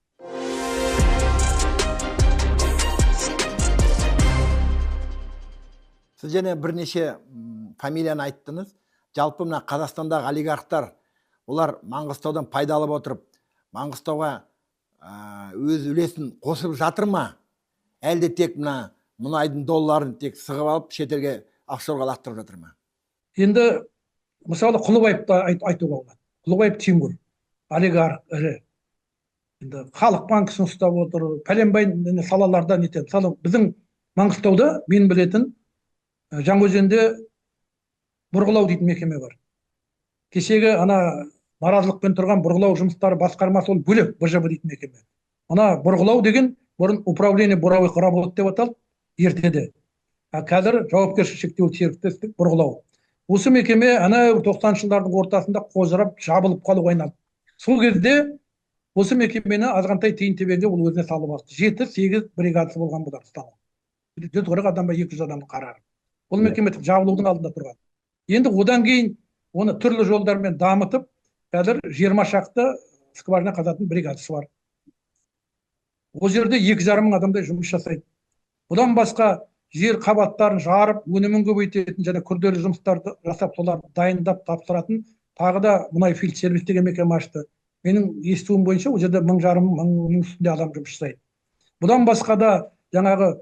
Сіз және бірнеше фамилияны айттыңыз. Жалпы мына Қазақстандағы олигархтар, олар Маңғыстаудан пайда алып отырып, Маңғыстауға өз үлесін қосып жатыр ма? Әлде тек мына мұнайдың долларын тек сығып алып, шетелге офшорға лақтырып жатыр ма? Енді мысалы Құлыбаевты айтуға болады. Құлыбаев Тимур, олигарх ірі. Енді халық банкісін ұстап отыр, пәленбай салаларда нетеді. Мысалы біздің Маңғыстауда мен білетін Жаңаөзенде бұрғылау дейтін мекеме бар. Кешегі ана наразылықпен тұрған бұрғылау жұмыстары басқармасы ол бөлек, БЖБ дейтін мекеме. Ана бұрғылау деген бұрын управление буровых работ деп аталып, ертеде. Қазір жауапкершілігі шектеулі серіктестік бұрғылау. Осы мекеме ана 90 жылдардың ортасында қожырап, жабылып қалуға айналды. Сол кезде осы мекемені азғантай тиын тебенге ол өзіне салып алды. 7-8 бригадасы болған бұлар станок. 140 адам ба 200 адамды қарар. Бұл мекеме жабылудың алдында тұрған. Енді одан кейін оны түрлі жолдармен дамытып, қазір 20 шақты скважина қазатын бригадасы бар. Ол жерде 2,5 мың адамдай жұмыс жасайды. Бұдан басқа жер қабаттарын жарып, өнімін көбейтетін және күрделі жұмыстарды жасап, соларды дайындап тапсыратын тағы да мұнай фильд сервис деген мекеме ашты. Менің естуім бойынша ол жерде 1,5 мың үстінде адам жұмыс жасайды. Бұдан басқа да жаңағы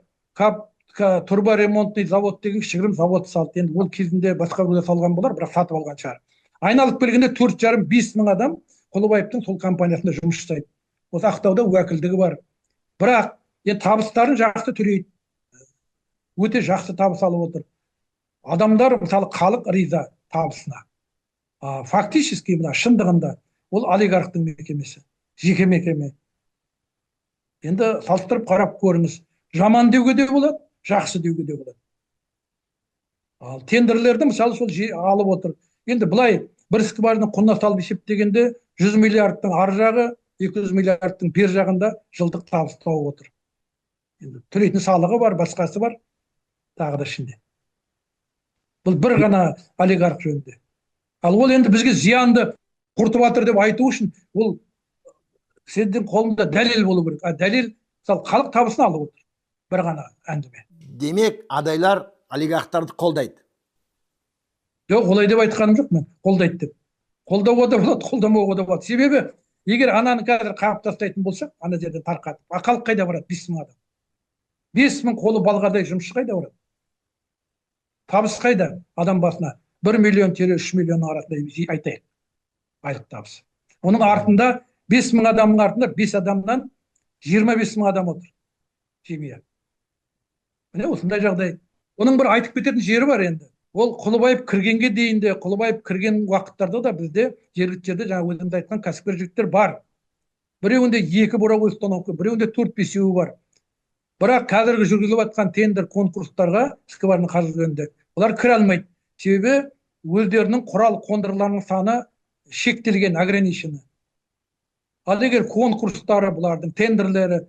турборемонтный завод деген кішігірім завод салды. Енді ол кезінде басқа біреуге салған болар, бірақ сатып алған шығар. Айналып келгенде 4,5-5 мың адам Құлыбаевтың сол компаниясында жұмыс жасайды. Осы Ақтауда уәкілдігі бар. Бірақ табыстарын жақсы төлейді. Өте жақсы табыс алып отыр. Адамдар, мысалы халық риза табысына. Фактически мына шындығында ол олигархтың мекемесі, жеке мекеме. Енді салыстырып қарап көріңіз. Жаман деуге де болады, жақсы деуге де болады. Ал тендерлерді мысалы сол алып отыр. Енді былай бір скважина құнына салып есептегенде 100 миллиардтың ар жағы, 200 миллиардтың бер жағында жылдық табыс тауып отыр. Енді төлейтін салығы бар, басқасы бар, тағы да ішінде. Бұл бір ғана олигарх жөнінде. Ал ол енді бізге зиянды құртып жатыр деп айту үшін, ол сіздің қолында дәлел болу керек. Дәлел, мысалы халық табысын алып отыр. Бір ғана әңгіме. Демек, адайлар олигархтарды қолдайды. Жоқ, олай деп айтқаным жоқ мен, қолдайды деп. Қолдауға да болады, қолдамауға да болады. Себебі, егер ананы қазір қағып тастайтын болсақ, ана жерден тарқатып, халық қайда барады? 5 мың адам. 5 мың қолы балғадай жұмысшы қайда барады? Табыс қайда адам басына? 1 миллион тері 3 миллион арасында айтайық. Айлық табысы. Оның артында 5 мың адамның артында 5 адамнан 25 мың адам отыр. Семья. Міне осындай жағдай. Оның бір айтып кететін жері бар енді. Ол Құлыбаев кіргенге дейінде, Құлыбаев кірген уақыттарда да бізде жергілікті жерде жаңа өзіміз айтқан кәсіпкер жігіттер бар. Біреуінде 2 буровой установка, біреуінде 4-5 бар. Бірақ қазіргі жүргізіліп жатқан тендер конкурстарға скважина қазылғанда олар кіре алмайды. Себебі өздерінің құрал қондырғыларының саны шектелген, ограничены. Ал егер конкурстары, бұлардың тендерлері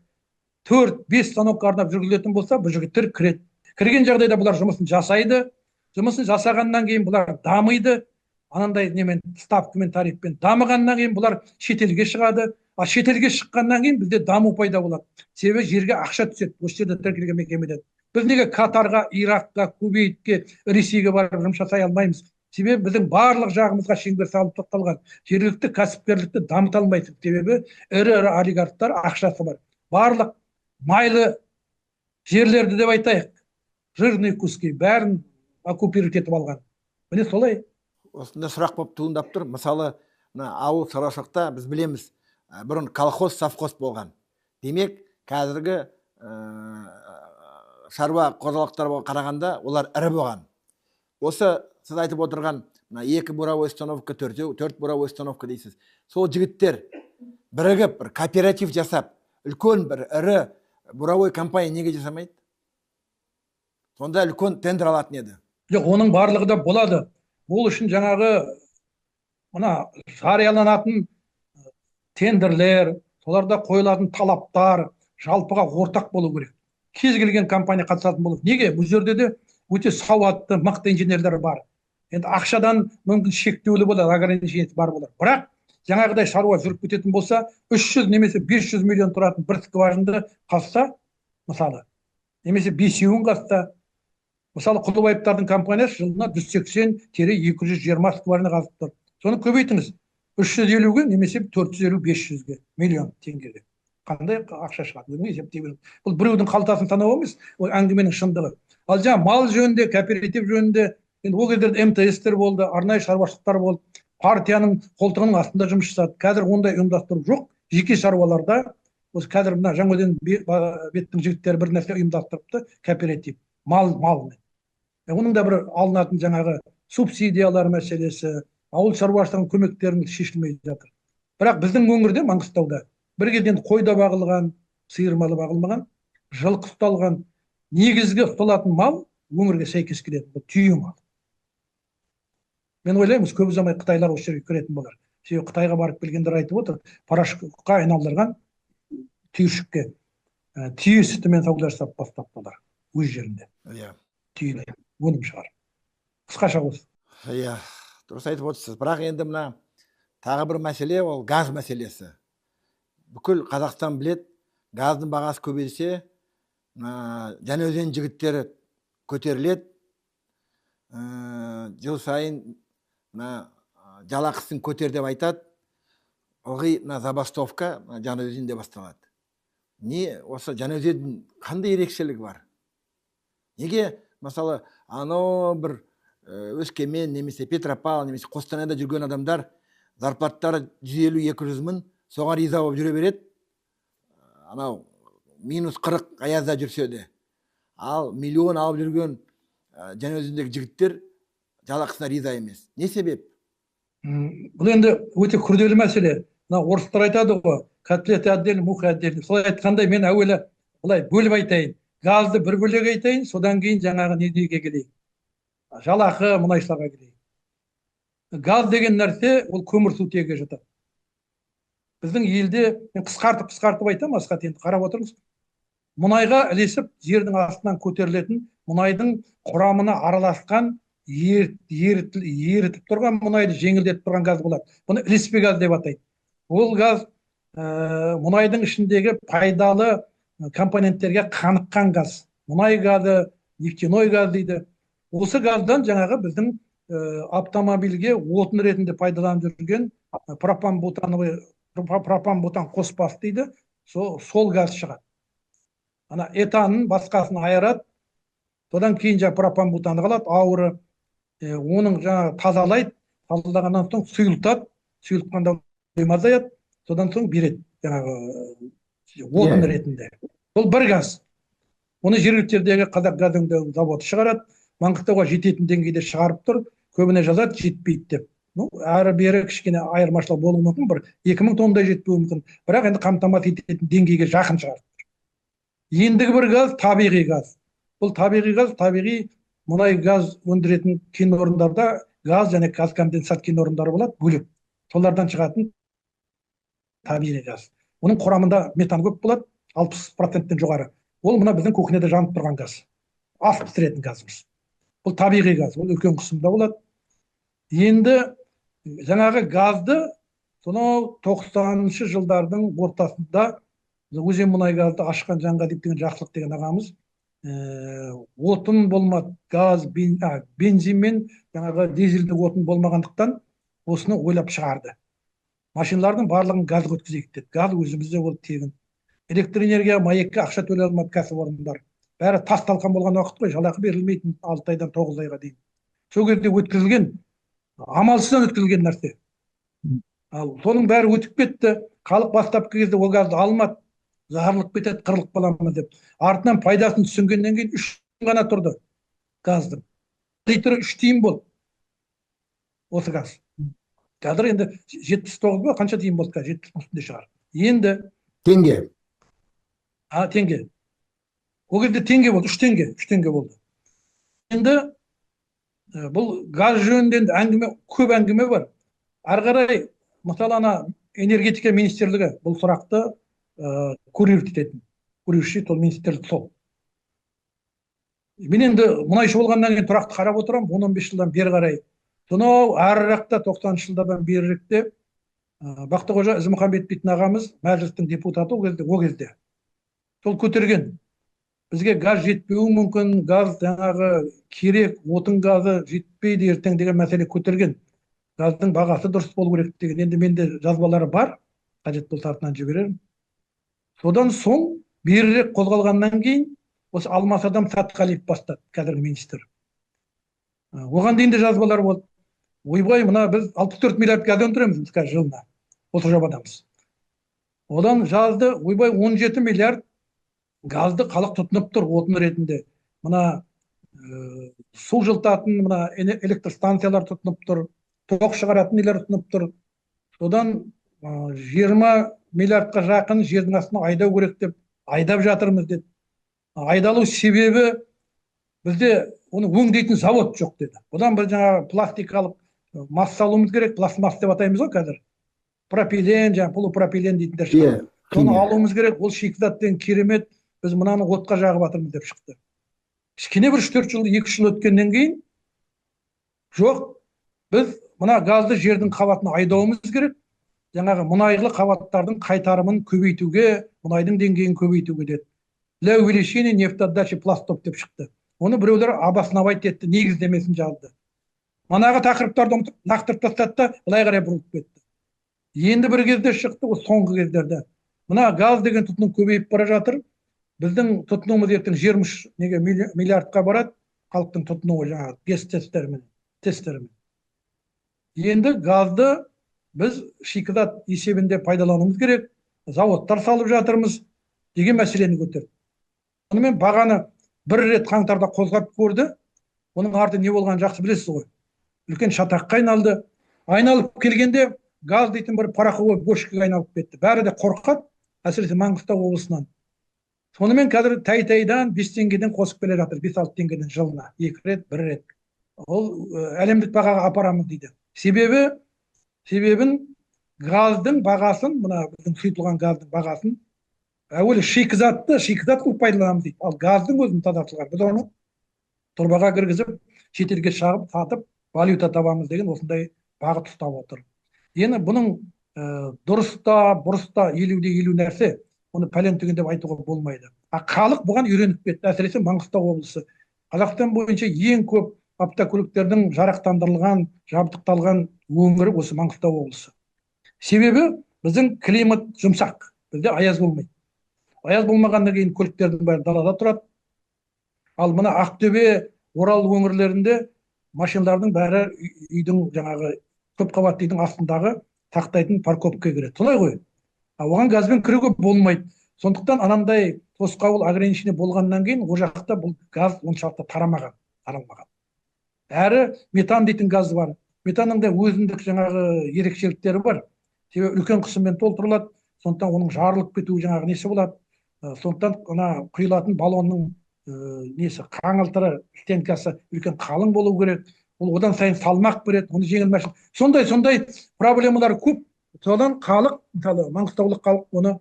4-5 станокқа арнап жүргізілетін болса, бұл жігіттер кіреді. Кірген жағдайда бұлар жұмысын жасайды. Жұмысын жасағаннан кейін бұлар дамиды. Анандай немен, ставкамен, тарифпен дамығаннан кейін бұлар шетелге шығады. А шетелге шыққаннан кейін бізде даму пайда болады. Себебі жерге ақша түседі, осы жерде тіркелген мекемеден. Біз неге Катарға, Иракқа, Кувейтке, Ресейге барып жұмыс жасай алмаймыз? Себебі біздің барлық жағымызға шеңбер салып тоқталған. Жергілікті кәсіпкерлікті дамыта алмайсың. Себебі ірі олигархтар ақшасы бар. Барлық майлы жерлерді деп айтайық, жирный куски бәрін оккупировать етіп алған. Міне солай. Осында сұрақ болып туындап тұр. Мысалы, ауыл шаруашылықта біз білеміз, бұрын колхоз, совхоз болған. Демек, қазіргі шаруа қожалықтарға қарағанда олар ірі болған. Осы сіз айтып отырған 2 буровой установка, 4 буровой установка дейсіз. Сол жігіттер бірігіп, бір кооператив жасап, үлкен бір ірі буровой компания неге жасамайды? Сонда үлкен тендер алатын еді. Жоқ, оның барлығы да болады. Ол үшін жаңағы мына жарияланатын тендерлер, соларда қойылатын талаптар жалпыға ортақ болу керек. кез келген компания қатысатын болады. Неге? Бұл жерде де өте сауатты, мықты инженерлер бар. Енді ақшадан мүмкін шектеулі болады, ограничениесі бар болады. Бірақ жаңағыдай шаруа жүріп кететін болса, 300 немесе 500 миллион тұратын бір скважинды қазса, мысалы, немесе бесеуін қазса, мысалы, Құлыбаевтардың компаниясы жылына 180-220 скважина қазып тұр. Соны көбейтіңіз. 350-ге немесе 450-500 миллион теңгеге. Қандай ақша шығады? Өзіңіз есептей беріңіз. Бұл біреудің қалтасын санау емес, ол әңгіменің шындығы. Ал жаңа мал жөнінде, кооператив жөнінде, енді ол кездерде МТС-тер болды, арнайы шаруашылықтар болды, партияның қолтығының астында жұмыс жасады. Қазір ондай ұйымдастыру жоқ. Жеке шаруаларда, осы қазір мына Жаңаөзен беттің жігіттері бір нәрсе ұйымдастырыпты, кооператив, мал. Оның да бір алынатын жаңағы субсидиялар мәселесі, ауыл шаруашылығының көмектерін шешілмей жатыр. Бірақ біздің өңірде, Маңғыстауда, бір кезден қойда бағылған, сиыр малы бағылмаған, жылқы ұсталған, негізгі ұсталатын мал өңірге сәйкес келеді. Бұл түйе мал. Мен ойлаймыз, көп ұзамай қытайлар осы жерге кіретін болар. Себебі Қытайға барып келгендер айтып отыр, порошокқа айналдырған түйіршікке түйе сүтімен сауда жасап бастапты өз жерінде. Иә. Түйе өнім шығар. Қысқаша осы. Иә, дұрыс айтып отырсыз. Бірақ енді мына тағы бір мәселе, ол газ мәселесі. Бүкіл Қазақстан білет, газдың бағасы көбейсе, Жаңаөзен жігіттері көтеріледі. Жыл сайын жалақысын көтер деп айтады. Ылғи забастовка Жаңаөзенде басталады. Не осы Жаңаөзендің қандай ерекшелігі бар? Неге, мысалы, анау бір Өскемен, немесе Петропавл, немесе Қостанайда жүрген адамдар зарплаттары 150-200 мың, соған риза болып жүре береді. Анау минус 40 аязда жүрсе де. Ал миллион алып жүрген Жаңаөзендегі жігіттер жалақысына риза емес. Не себеп? Бұл енді өте күрделі мәселе. Орыстар айтады ғой, котлеты отдельно, муха отдельно. Солай айтқандай, мен әуелі былай бөліп айтайын. Газды бір бөлек айтайын, содан кейін жаңағы неге келейін. Жалақы мұнайшыларға келейін. Газ деген нәрсе ол көмірсутегі жатады. Біздің елде, мен қысқартып айтамын, Асхат, енді қарап отырыңыз. Мұнайға ілесіп, жердің астынан көтерілетін, мұнайдың құрамына араласқан, ерітіп тұрған мұнайды жеңілдетіп тұрған газ болады. Бұны ілеспе газ деп атайды. Ол газ мұнайдың ішіндегі пайдалы компоненттерге қаныққан газ. Мұнай газы, нефтяной газ дейді. Осы газдан жаңағы біздің автомобильге отын ретінде пайдаланып жүрген пропан-бутан қоспасы дейді. Сол газ шығады. Ана этанын басқасын айырады. Содан кейін жаңа пропан-бутаны қалады, ауыры. Оның жаңа тазалайды, тазалағаннан соң сұйылтады, сұйылтқанда азаяды, содан соң береді жаңағы отын ретінде. Бұл бір газ. Оны жергіліктердегі Қазақ газ өңдеу заводы шығарады, Маңғыстауға жететін деңгейде шығарып тұр, көбіне жазады жетпейді деп. Әрі бері кішкене айырмашылық болуы мүмкін, бір 2000 тоннадай жетпеуі мүмкін, бірақ енді қамтамасыз ететін деңгейге жақын шығарып тұр. Ендігі бір газ табиғи газ. Бұл табиғи газ, табиғи мұнай газ өндіретін кен орындарда газ және газ конденсат кен орындары болады, бөлек. Солардан шығатын табиғи газ. Оның құрамында метан көп болады, 60%-тен жоғары. Ол мына біздің кухняда жанып тұрған газ. Ас пісіретін газымыз. Бұл табиғи газ, ол үлкен қысымда болады. Енді жаңағы газды сонау 90-шы жылдардың ортасында өзен мұнай газды ашқан Жанғалиев деген Жақсылық деген ағамыз отын болмады, газ, бензин мен жаңағы дизельді отын болмағандықтан осыны ойлап шығарды. Машиналардың барлығын газға өткізейік деді. Газ өзімізде ол тегін. Электроэнергия, маекке ақша төлей алмады кәсіпорындар. Бәрі тас талқан болған уақыт қой, жалақы берілмейтін 6 айдан 9 айға дейін. Сол кезде өткізілген, амалсыздан өткізілген нәрсе. Ал соның бәрі өтіп кетті. Халық бастапқы кезде ол газды алмады. Зарлық кетеді, қырылып қаламыз деп. Артынан пайдасын түсінгеннен кейін 3 ғана тұрды газдың. Литрі 3 тиын болды. Осы газ. Қазір енді 79 ба, қанша тиын болды? 70 үстінде шығар. Енді теңге. Теңге. Ол кезде теңге болды, 3 теңге болды. Енді бұл газ жөнінде көп әңгіме бар. Ары қарай, мысалы ана энергетика министрлігі бұл сұрақты курировать ететін. Курировщик ол министрлік сол. Мен енді мұнайшы болғаннан кейін тұрақты қарап отырамын, 10-15 жылдан бері қарай. Сонау арырақта 90-шы жылдардан беріректе Бақтықожа Ізмұхамбет дейтін ағамыз, мәжілістің депутаты ол кезде. Сол көтерген. Бізге газ жетпеуі мүмкін, газ жаңағы керек, отын газы жетпейді ертең деген мәселе көтерген. Газдың бағасы дұрыс болу керек деген. Енді менде жазбалары бар, қажет болса артынан жіберерім. Содан соң берірек қозғалғаннан кейін осы Алмасадам Сатқалиев бастады, қазіргі министр. Оған дейін де жазбалар болды. Ойбай, мына біз 64 миллиард газ өндіреміз қазір жылына. Осы жобадамыз. Одан жазды, ойбай 17 миллиард газды халық тұтынып тұр отын ретінде. Мына су жылытатын, мына электр станциялар тұтынып тұр, тоқ шығаратын нелер тұтынып тұр. Содан 20 миллиардқа жақын жердің астына айдау керек деп айдап жатырмыз деді. Айдалу себебі бізде оны өңдейтін завод жоқ деді. Одан бір жаңағы пластикалық масса алуымыз керек, пластмасс деп атаймыз ғой қазір. Пропилен, жаңағы полупропилен дейтіндер шығады. Соны алуымыз керек, ол шикізаттен керемет, біз мынаны отқа жағып жатырмыз деп шықты. Кішкене бір 3-4 жыл, 2 жыл өткеннен кейін жоқ, біз мына газды жердің қабатына айдауымыз керек, жаңағы мұнайлы қабаттардың қайтарымын көбейтуге, мұнайдың деңгейін көбейтуге деді. Для увеличения нефтеотдачи пластов деп шықты. Оны біреулер обосновать етті, негіздемесін жазды. Манағы тақырыптарды нақтырып тастады да былай қарай бұрылып кетті. Енді бір кезде шықты, ол соңғы кездерде. Мына газ деген тұтыну көбейіп бара жатыр. Біздің тұтынуымыз ертең 20 миллиардқа барады, халықтың тұтынуы жаңағы газ тесттерімен. Енді газды біз шикізат есебінде пайдалануымыз керек, заводтар салып жатырмыз деген мәселені көтерді. Онымен бағаны бір рет қаңтарда қозғап көрді. Оның арты не болғанын жақсы білесіз ғой. Үлкен шатаққа айналды. Айналып келгенде газ дейтін бір пароходы бөшкеге айналып кетті. Бәрі де қорқады, әсіресе Маңғыстау облысынан. Сонымен қазір тай-тайдан 5 теңгеден қосып келе жатыр, 5-6 теңгеден жылына. 2 рет, 1 рет. Ол әлемдік бағаға апарамыз дейді. Себебін газдың бағасын, мына біздің сұйытылған газдың бағасын әуелі шикізат қылып пайдаланамыз дейді. Ал газдың өзін тазартылған. Біз оны тұрбаға кіргізіп, шетелге шығып, сатып, валюта табамыз деген осындай бағыт ұстап отыр. Енді бұның дұрыста, бұрыста, елуде нәрсе, оны пәлен түген деп айтуға болмайды. Халық бұған үйреніп кетті, әсіресе Маңғыстау облысы. Қазақстан бойынша ең көп автокөліктердің жарақтандырылған, жабдықталған өңірі осы Маңғыстау облысы. Себебі біздің климат жұмсақ, бізде аяз болмайды. Аяз болмағаннан кейін көліктердің бәрі далада тұрады. Ал мына Ақтөбе, Орал өңірлерінде машиналардың бәрі үйдің жаңағы көп қабатты үйдің астындағы тақтайтын парковкаға кіреді. Солай ғой. Оған газбен кіруге болмайды. Сондықтан анандай тосқауыл ограничение болғаннан кейін ол жақта бұл газ оншалықты таралмаған. Әрі метан дейтін газ бар. Метанның да өзіндік жаңағы ерекшеліктері бар. Себебі үлкен қысыммен толтырылады. Сондықтан оның жарылып кетуі жаңағы несі болады. Сондықтан ана құйылатын баллонның несі қаңылтыры, стенкасы үлкен қалың болу керек. Ол одан сайын салмақ береді, оны жеңіл мәшін. Сондай проблемалар көп. Содан халық, мысалы Маңғыстаулық халық оны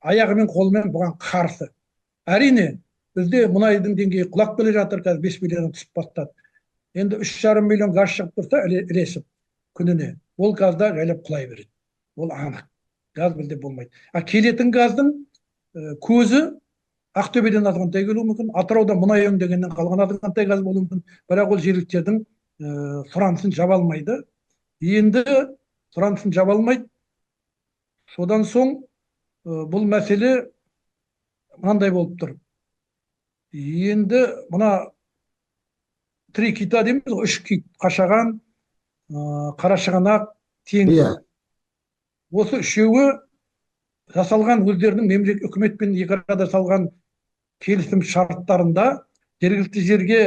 аяғымен қолымен бұған қарсы. Әрине, бізде мұнайдың деңгейі құлап келе жатыр, қазір 5 миллионнан түсіп бастады. Енді 3,5 миллион газ шығып тұрса, ілесіп күніне, ол газда жайлап құлай береді. Ол анық. Газ бізде болмайды. Келетін газдың көзі Ақтөбеден азғантай келуі мүмкін, Атырауда мұнай өңдегеннен қалған азғантай газ болуы мүмкін, бірақ ол жергіліктердің сұранысын жаба алмайды. Енді сұранысын жаба алмайды. Содан соң бұл мәселе мынандай болып тұр. Енді мына три кита дейміз, 3 кит: Қашаған, Қарашығанақ, Теңіз. Осы үшеуі жасалған өздерінің мемлекет үкіметпен екі арада салған келісім шарттарында жергілікті жерге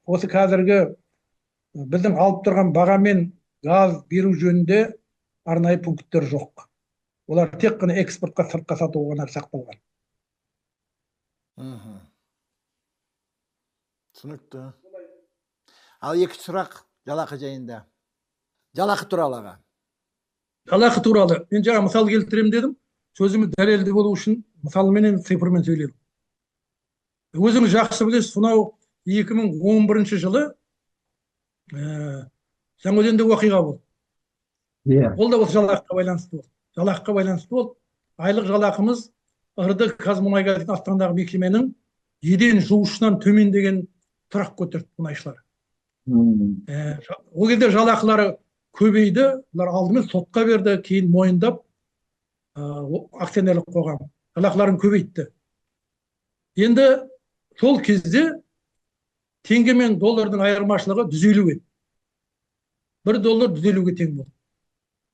осы қазіргі біздің алып тұрған бағамен газ беру жөнінде арнайы пункттер жоқ. Олар тек қана экспортқа, сыртқа сатуға ғана сақталған. Түсінікті. Ал екінші сұрақ жалақы жайында. Жалақы туралы аға. Жалақы туралы. Мен жаңа мысал келтірем дедім. Сөзіміз дәлелді болу үшін мысалменен, цифрмен сөйлеймін. Өзіңіз жақсы білесіз, сонау 2011 жылы Жаңаөзенде оқиға болды. Иә. Ол да осы жалақыға байланысты болды. Жалақыға байланысты болды. Айлық жалақымыз ырды Қазмұнайгаз астанадағы мекеменің еден жуғышынан төмен деген тұрақ көтерді мұнайшылар. Ол кезде жалақылары көбейді, олар алдымен сотқа берді, кейін мойындап акционерлік қоғам жалақыларын көбейтті. Енді сол кезде теңге мен доллардың айырмашылығы 150 еді. $1 150-ге тең болды.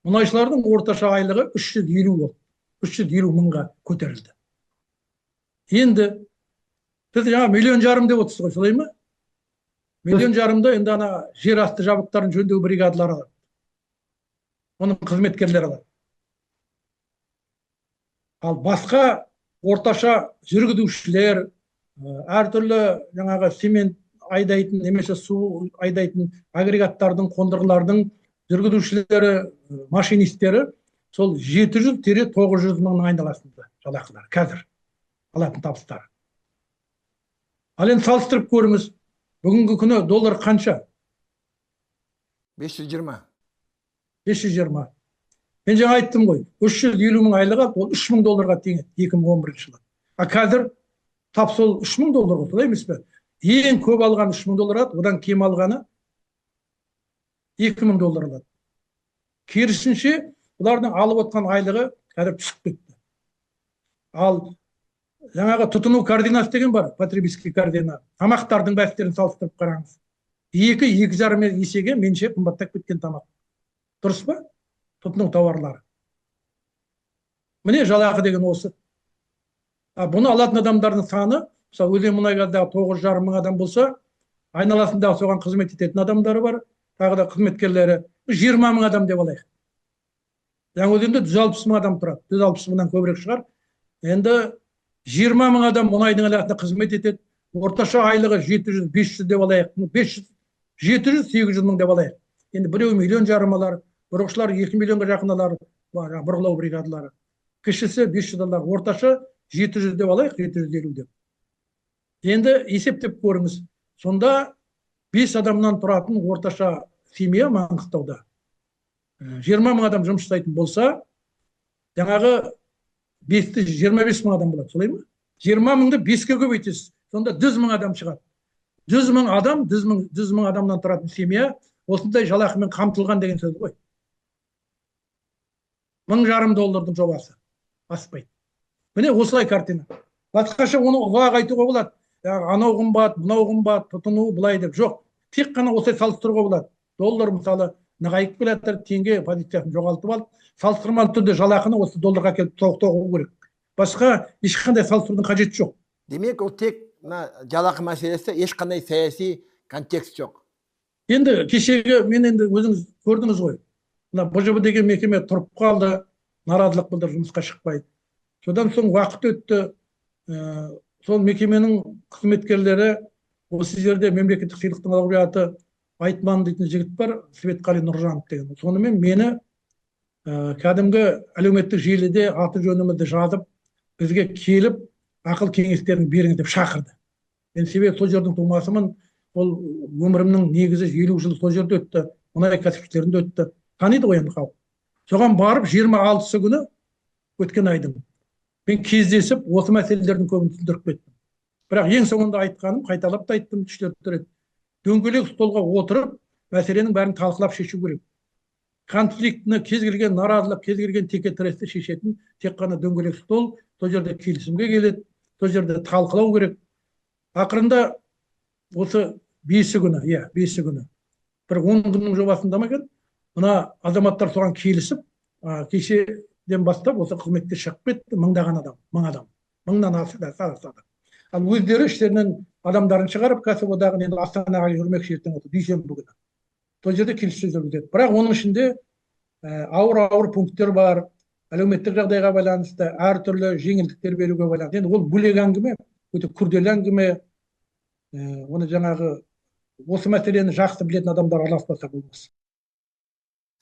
Мұнайшылардың орташа айлығы 350 болды. 350 мыңға көтерілді. Енді сіз жаңа 1,5 миллион деп отырсыз ғой, солай ма? 1,5 миллионда енді ана жер асты жабдықтарын жөндеу бригадалары алады. Оның қызметкерлері алады. Ал басқа орташа жүргізушілер, әртүрлі жаңағы цемент айдайтын, немесе су айдайтын агрегаттардың, қондырғылардың жүргізушілері, машинистері сол 700-900 мыңның айналасында жалақылары қазір алатын табыстары. Ал енді салыстырып көріңіз, бүгінгі күні доллар қанша? 520. 520. Мен жаңа айттым ғой, 350 мың айлық алып, ол $3,000 тең еді 2011 жылы. А қазір тап сол $3,000 солай емес пе? Ең көп алған $3,000 алады, одан кем алғаны $2,000 алады. Керісінше, бұлардың алып отқан айлығы қазір түсіп кетті. Ал жаңағы тұтыну координаты деген бар, потребительский координат. Тамақтардың бәстерін салыстырып қараңыз. 2-2,5 есеге менше қымбаттап кеткен тамақ. Дұрыс па? Тұтыну тауарлары. Міне жалақы деген осы. Бұны алатын адамдардың саны, мысалы Өзенмұнайгаздағы 9,5 мың адам болса, айналасында соған қызмет ететін адамдары бар, тағы да қызметкерлері 20 мың адам деп алайық. Жаңаөзенде 160 мың адам тұрады, 160 мыңнан көбірек шығар. Енді 20 мың адам мұнайдың айласында қызмет етеді. Орташа айлығы 700-500 деп алайық. 700-800 мың деп алайық. Енді біреу 1,5 миллион алар, бұрғышылар 2 миллионға жақын алар, бұрғылау бригадалары. Кішісі 500 алар, орташа 700 деп алайық, 750 деп. Енді есептеп көріңіз. Сонда 5 адамнан тұратын орташа семья Маңғыстауда 20 мың адам жұмыс жасайтын болса, жаңағы 25 мың адам болады, солай ма? 20 мыңды 5-ке көбейтесіз, сонда 100 мың адам шығады. 100 мың адам, 100 мың адамнан тұратын семья осындай жалақымен қамтылған деген сөз ғой. $1,500 жобасы аспайды. Міне осылай картина. Басқаша оны ұзақ айтуға болады. Анау қымбат, мынау қымбат, тұтыну былай деп жоқ. Тек қана осылай салыстыруға болады. Доллар мысалы нығайып келе жатыр, теңге позициясын жоғалтып алып, салыстырмалы түрде жалақыны осы долларға келіп тоғу керек. Басқа ешқандай салыстырудың қажеті жоқ. Демек, ол тек жалақы мәселесі, ешқандай саяси контекст жоқ. Енді кешегі мен енді өзіңіз көрдіңіз ғой. БЖБ деген мекеме тұрып қалды, наразылық білдіріп жұмысқа шықпайды. Содан соң уақыт өтті. Сол мекеменің қызметкерлері осы жерде мемлекеттік сыйлықтың лауреаты Айтман дейтін жігіт бар, Светқали Нұржанов деген. Сонымен мені кәдімгі әлеуметтік желіде аты жөнімізді жазып, бізге келіп, ақыл кеңестерін беріңіз деп шақырды. Мен себебі сол жердің тумасымын, ол өмірімнің негізі 50 жыл сол жерде өтті, мұнай кәсіпшілерінде өтті. Таниды ғой енді халық. Соған барып 26 күні өткен айдың мен кездесіп, осы мәселелердің көбін түсіндіріп кеттім. Бірақ ең соңында айтқаным, қайталап та айттым, 3-4 рет. Дөңгелек столға отырып, мәселенің бәрін талқылап шешу керек. Конфликтіні кез келген наразылық, кез келген текетіресті шешетін тек қана дөңгелек стол, сол жерде келісімге келеді, сол жерде талқылау керек. Ақырында осы 5 күні, 5 күні. Бір 10 күннің жобасында ма екен? Мына азаматтар соған келісіп, кешеден бастап осы қызметке шығып кетті 1000 адам, 1000 адам. 1000-нан асады. Ал өздері іштерінен адамдарын шығарып, кәсіподағы енді Астанаға жүрмекші ертең отыр, дүйсенбі күні. Сол жерде келіссөздер жүргізеді. Бірақ оның ішінде ауыр пункттер бар, әлеуметтік жағдайға байланысты, әртүрлі жеңілдіктер беруге байланысты. Енді ол бөлек әңгіме, өте күрделі әңгіме. Оны жаңағы осы мәселені жақсы білетін адамдар араласпаса болмас.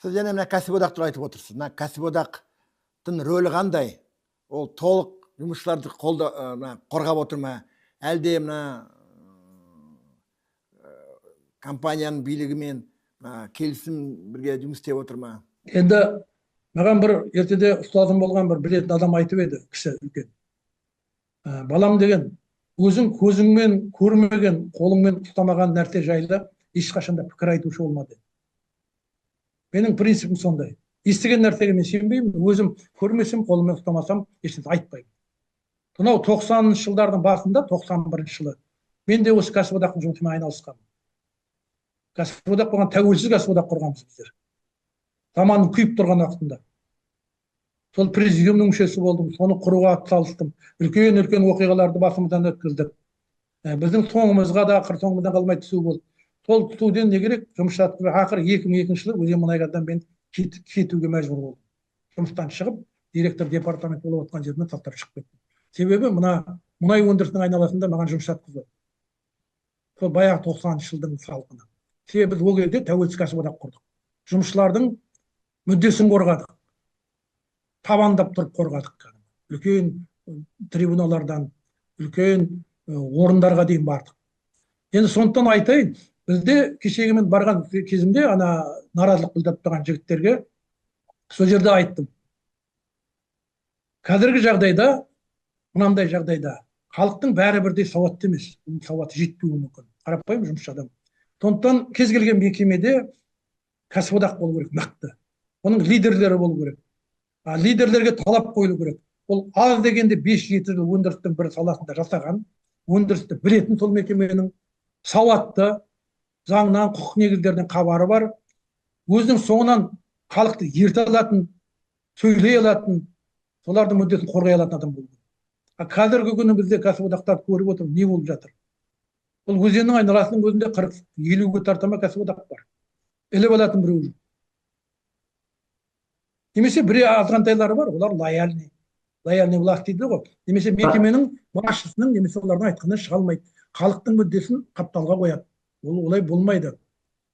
Сіз және мына кәсіподақ туралы айтып отырсыз. Мына кәсіподақтың рөлі қандай? Ол толық жұмысшыларды қорғап отыр ма? әлде мына компанияның билігімен келісім бірге жұмыс істеп отыр ма? Енді маған бір ертеде ұстазым болған бір білетін адам айтып еді, кісі үлкен. Балам деген, өзің көзіңмен көрмеген, қолыңмен ұстамаған нәрсе жайлы ешқашанда пікір айтушы болмады. Менің принципім сондай. Естіген нәрсеге мен сенбеймін, өзім көрмесем, қолыммен ұстамасам, ешнәрсе айтпаймын. Мынау 90-шы жылдардың басында, 91-ші жылы, мен де осы кәсіподақтың жұмысымен айналысқанмын. Кәсіподақ болған тәуелсіз кәсіподақ құрғанбыз біздер. Заманның күйіп тұрған уақытында. Сол президиумның мүшесі болдым, соны құруға атсалыстым. Үлкен оқиғаларды басымыздан өткіздік. Біздің соңымызға да ақыр соңымыздан қалмай түсу болды. Сол түсуден не керек? Жұмыс жатып, ақыр 2002 жылы Өзенмұнайгаздан мен кетуге мәжбүр болдым. Жұмыстан шығып, директор департамент болып отқан жерден тастап шығып кеттім. Себебі мына мұнай өндірісінің айналасында маған жұмыс жатқызды. Сол баяғы 90-шы жылдың салқыны. Себебі біз ол кезде тәуелсіз кәсіподақ құрдық. Жұмысшылардың мүддесін қорғадық. Табандап тұрып қорғадық. Үлкен трибуналардан, үлкен орындарға дейін бардық. Енді сондықтан айтайын, бізде кешегі мен барған кезімде ана наразылық білдіріп тұрған жігіттерге сол жерде айттым. Қазіргі жағдайда, мынандай жағдайда халықтың бәрі бірдей сауатты емес, сауаты жетпеуі мүмкін. Қарапайым жұмысшы адам. Сондықтан кез келген мекемеде кәсіподақ болу керек, нақты. Оның лидерлері болу керек. Лидерлерге талап қойылу керек. Ол аз дегенде 5-7 жыл өндірістің бір саласында жасаған, өндірісті білетін сол мекеменің сауатты, заңнан, құқық негіздерінен хабары бар, өзінің соңынан халықты ерте алатын, сөйлей алатын, солардың мүддесін қорғай алатын адам болу керек. Қазіргі күні бізде кәсіподақтарды көріп отырып, не болып жатыр? Бұл өзеннің айналасының өзінде 40-50-ге тартама кәсіподақ бар. Іліп алатын біреу жоқ. Немесе бір азғантайлары бар, олар лояльный власть дейді ғой. Немесе мекеменің басшысының, немесе олардың айтқанынан шыға алмайды. Халықтың мүддесін қапталға қояды. Ол олай болмайды.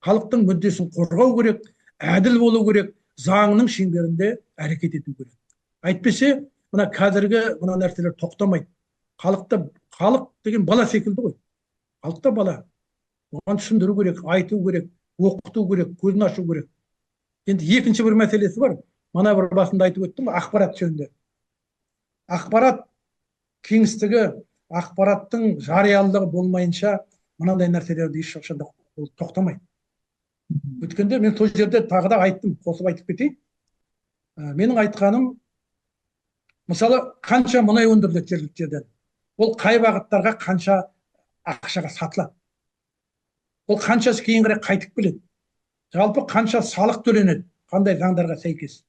Халықтың мүддесін қорғау керек, әділ болу керек, заңның шеңберінде әрекет ету керек. Әйтпесе, мына қазіргі мына нәрселер тоқтамайды. Халық деген бала секілді ғой. Халықта бала. Оған түсіндіру керек, айту керек, оқыту керек, көзін ашу керек. Енді екінші бір мәселесі бар. Мана бір басында айтып өттім, ақпарат жөнінде. Ақпарат кеңістігі, ақпараттың жариялылығы болмайынша мынандай нәрселерді ешқашанда тоқтамайды. Өткенде мен сол жерде тағы да айттым, қосып айтып кетейін. Менің айтқаным, мысалы, қанша мұнай өндіріледі жергілікті жерден, ол қай бағыттарға қанша ақшаға сатылады. Ол қаншасы кейінірек қайтып келеді. Жалпы қанша салық төленеді, қандай заңдарға сәйкес.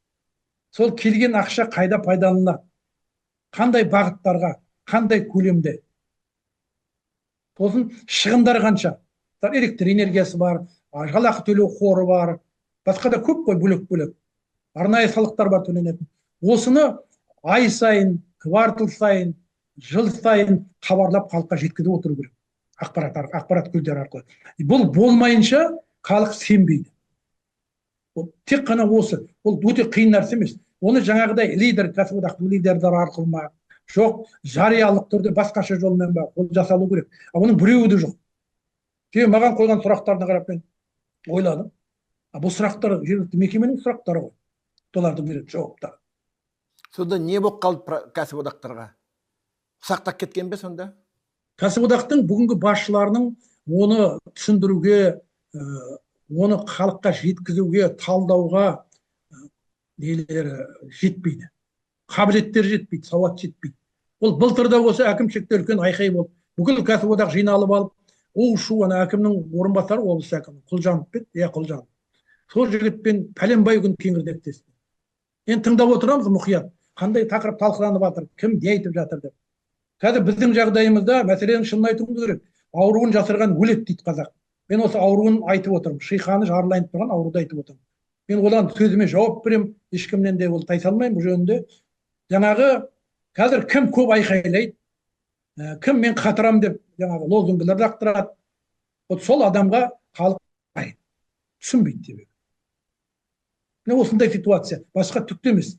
Сол келген ақша қайда пайдаланылады, қандай бағыттарға, қандай көлемде. Сосын шығындар қанша. Электр энергиясы бар, жалақы төлеу қоры бар, басқа да көп қой бөлек-бөлек. Арнайы салықтар бар төленетін. Осыны ай сайын, квартал сайын, жыл сайын хабарлап халыққа жеткізіп отыру керек. Ақпарат көздері арқылы. Бұл болмайынша халық сенбейді. Тек қана осы, ол өте қиын нәрсе емес. Оны жаңағыдай кәсіподақтың лидерлері арқылы ма, жоқ, жариялық түрде басқаша жолмен ба, ол жасалу керек. Оның біреуі де жоқ. Маған қойған сұрақтарына қарап мен ойладым. Бұл сұрақтар жергілікті мекеменің сұрақтары ғой. Солардың береді жауаптары. Сонда не болып қалды кәсіподақтарға? Ұсақтап кеткен бе сонда? Кәсіподақтың бүгінгі басшыларының оны түсіндіруге, оны халыққа жеткізуге, талдауға жетпейді. Қабілеттері жетпейді, сауат жетпейді. Ол былтырда осы әкімшілікте үлкен айқай болды. Бүкіл кәсіподақ жиналып алып, шу ана әкімнің орынбасары, облыс әкімі Құлжанов пен, Құлжанов. Сол жігітпен пәленбай күн кеңірдектесті. Енді тыңдап отырамыз мұқият. Қандай тақырып талқыланып жатыр, кім не айтып жатыр деп. Қазір біздің жағдайымызда мәселенің шынын айтуымыз керек. Ауруын жасырған өледі дейді қазақ. Мен осы ауруын айтып отырмын. Шиқаны жарылайып тұрған ауруды айтып отырмын. Мен одан сөзіме жауап беремін. Ешкімнен де ол тайсалмаймын бұл жөнінде. Жаңағы қазір кім көп айқайлайды, кім мен қатырам деп жаңағы лозунгілер лақтырады. Сол адамға халық түсінбейді деп. Осындай ситуация, басқа түкте емес.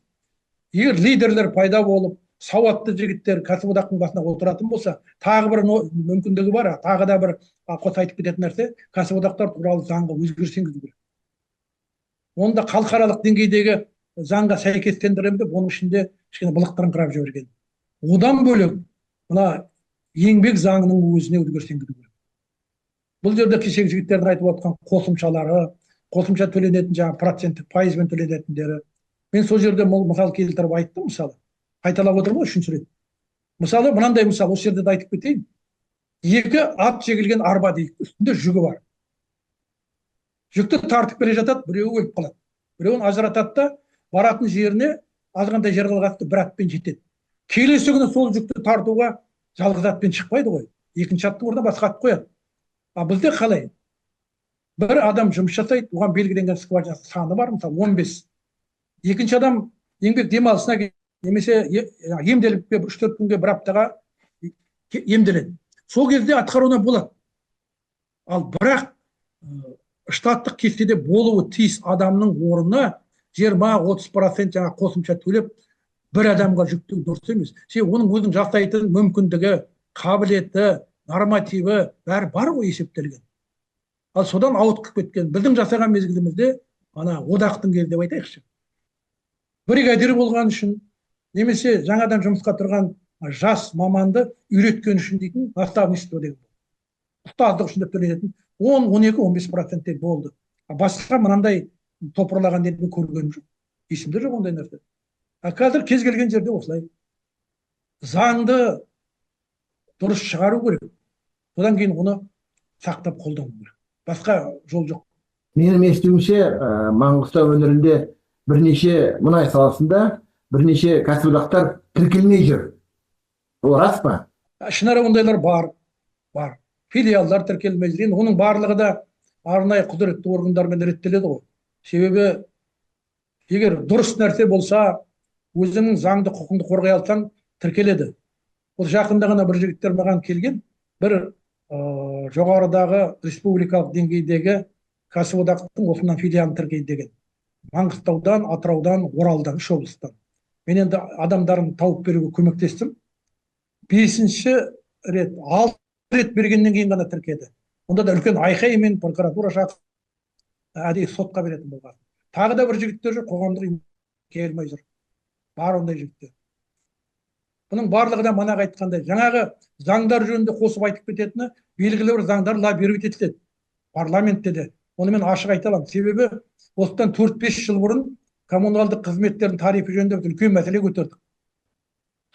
Егер лидерлер пайда болып, сауатты жігіттер кәсіподақтың басына отыратын болса, тағы бір мүмкіндігі бар, тағы да бір қоса айтып кететін нәрсе, кәсіподақтар туралы заңға өзгеріс енгізу керек. Оны да халықаралық деңгейдегі заңға сәйкестендіремін деп, оның ішінде кішкене былықтырыңқырап жіберген. Одан бөлек, мына еңбек заңының өзіне өзгеріс енгізу керек. Бұл жерде кешегі жігіттердің айтып отқан қосымшалары, қосымша төленетін жаңа проценттік пайызбен төленетіндері. Мен сол жерде мысал келтіріп айттым, мысалы. Қайталап отырмын ғой үшінші рет. Мысалы, мынандай мысал, осы жерде де айтып кетейін. Екі ат жегілген арба дейік, үстінде жүгі бар. Жүкті тартып келе жатады, біреуі өліп қалады. Біреуін ажыратады да, баратын жеріне азғандай жер қалғанды бір атпен жетеді. Келесі күні сол жүкті тартуға жалғыз атпен шықпайды ғой. Екінші аттың орнына басқа ат қояды. А бізде қалай? Бір адам жұмыс жасайды, оған белгіленген скважина саны бар, мысалы 15. Екінші адам еңбек демалысына немесе емделіп 3-4 күнге, бір аптаға емделеді. Сол кезде атқаруына болады. Ал бірақ штаттық кестеде болуы тиіс адамның орнына 20-30% жаңа қосымша төлеп бір адамға жүктеу дұрыс емес. Оның өзінің жасайтын мүмкіндігі, қабілеті, нормативі бәрі бар ғой есептелген. Ал содан ауытқып кеткен. Біздің жасаған мезгілімізде, ана одақтың кезінде деп айтайықшы, бригадир болған үшін, немесе жаңадан жұмысқа тұрған жас маманды үйреткен үшін дейтін наставничество деген. Ұстаздық үшін деп төленетін 10-12-15% болды. Басқа мынандай топырлаған деді көргенім жоқ. Есімде жоқ ондай нәрсе. Қазір кез келген жерде осылай. Заңды дұрыс шығару керек. Содан кейін оны сақтап қолдану керек. Басқа жол жоқ. Менің естуімше, Маңғыстау өңірінде бірнеше мұнай саласында бірнеше кәсіподақтар тіркелмей жүр. Ол рас па? Шынары ондайлар бар. Филиалдар тіркелмей жүр. Оның барлығы да арнайы құзыретті органдармен реттеледі ғой. Себебі егер дұрыс нәрсе болса, өзіңнің заңды құқыңды қорғай алсаң, тіркеледі. Ол жақында ғана бір жігіттер маған келген, бір жоғарыдағы республикалық деңгейдегі кәсіподақтың осынdan филиалын тіркейді деген. Маңғыстаудан, Атыраудан, Оралдан, 3 облыстан. Мен енді адамдарын тауып беруге көмектестім. 5-ші рет, 6 рет бергеннен кейін ғана тіркеді. Онда да үлкен айқаймен прокуратура шақырып әдейі сотқа беретін болған. Тағы да бір жігіттер жүр, қоғамдық келмей жүр. Бар ондай жігіттер. Бұның барлығы да манағы айтқандай, жаңағы заңдар жөнінде қосып айтып кететіні, белгілі бір заңдар лоббировать етіледі парламентте де. Оны мен ашық айта аламын. Себебі осыдан 4-5 жыл бұрын коммуналдық қызметтердің тарифі жөнінде үлкен мәселе көтердік.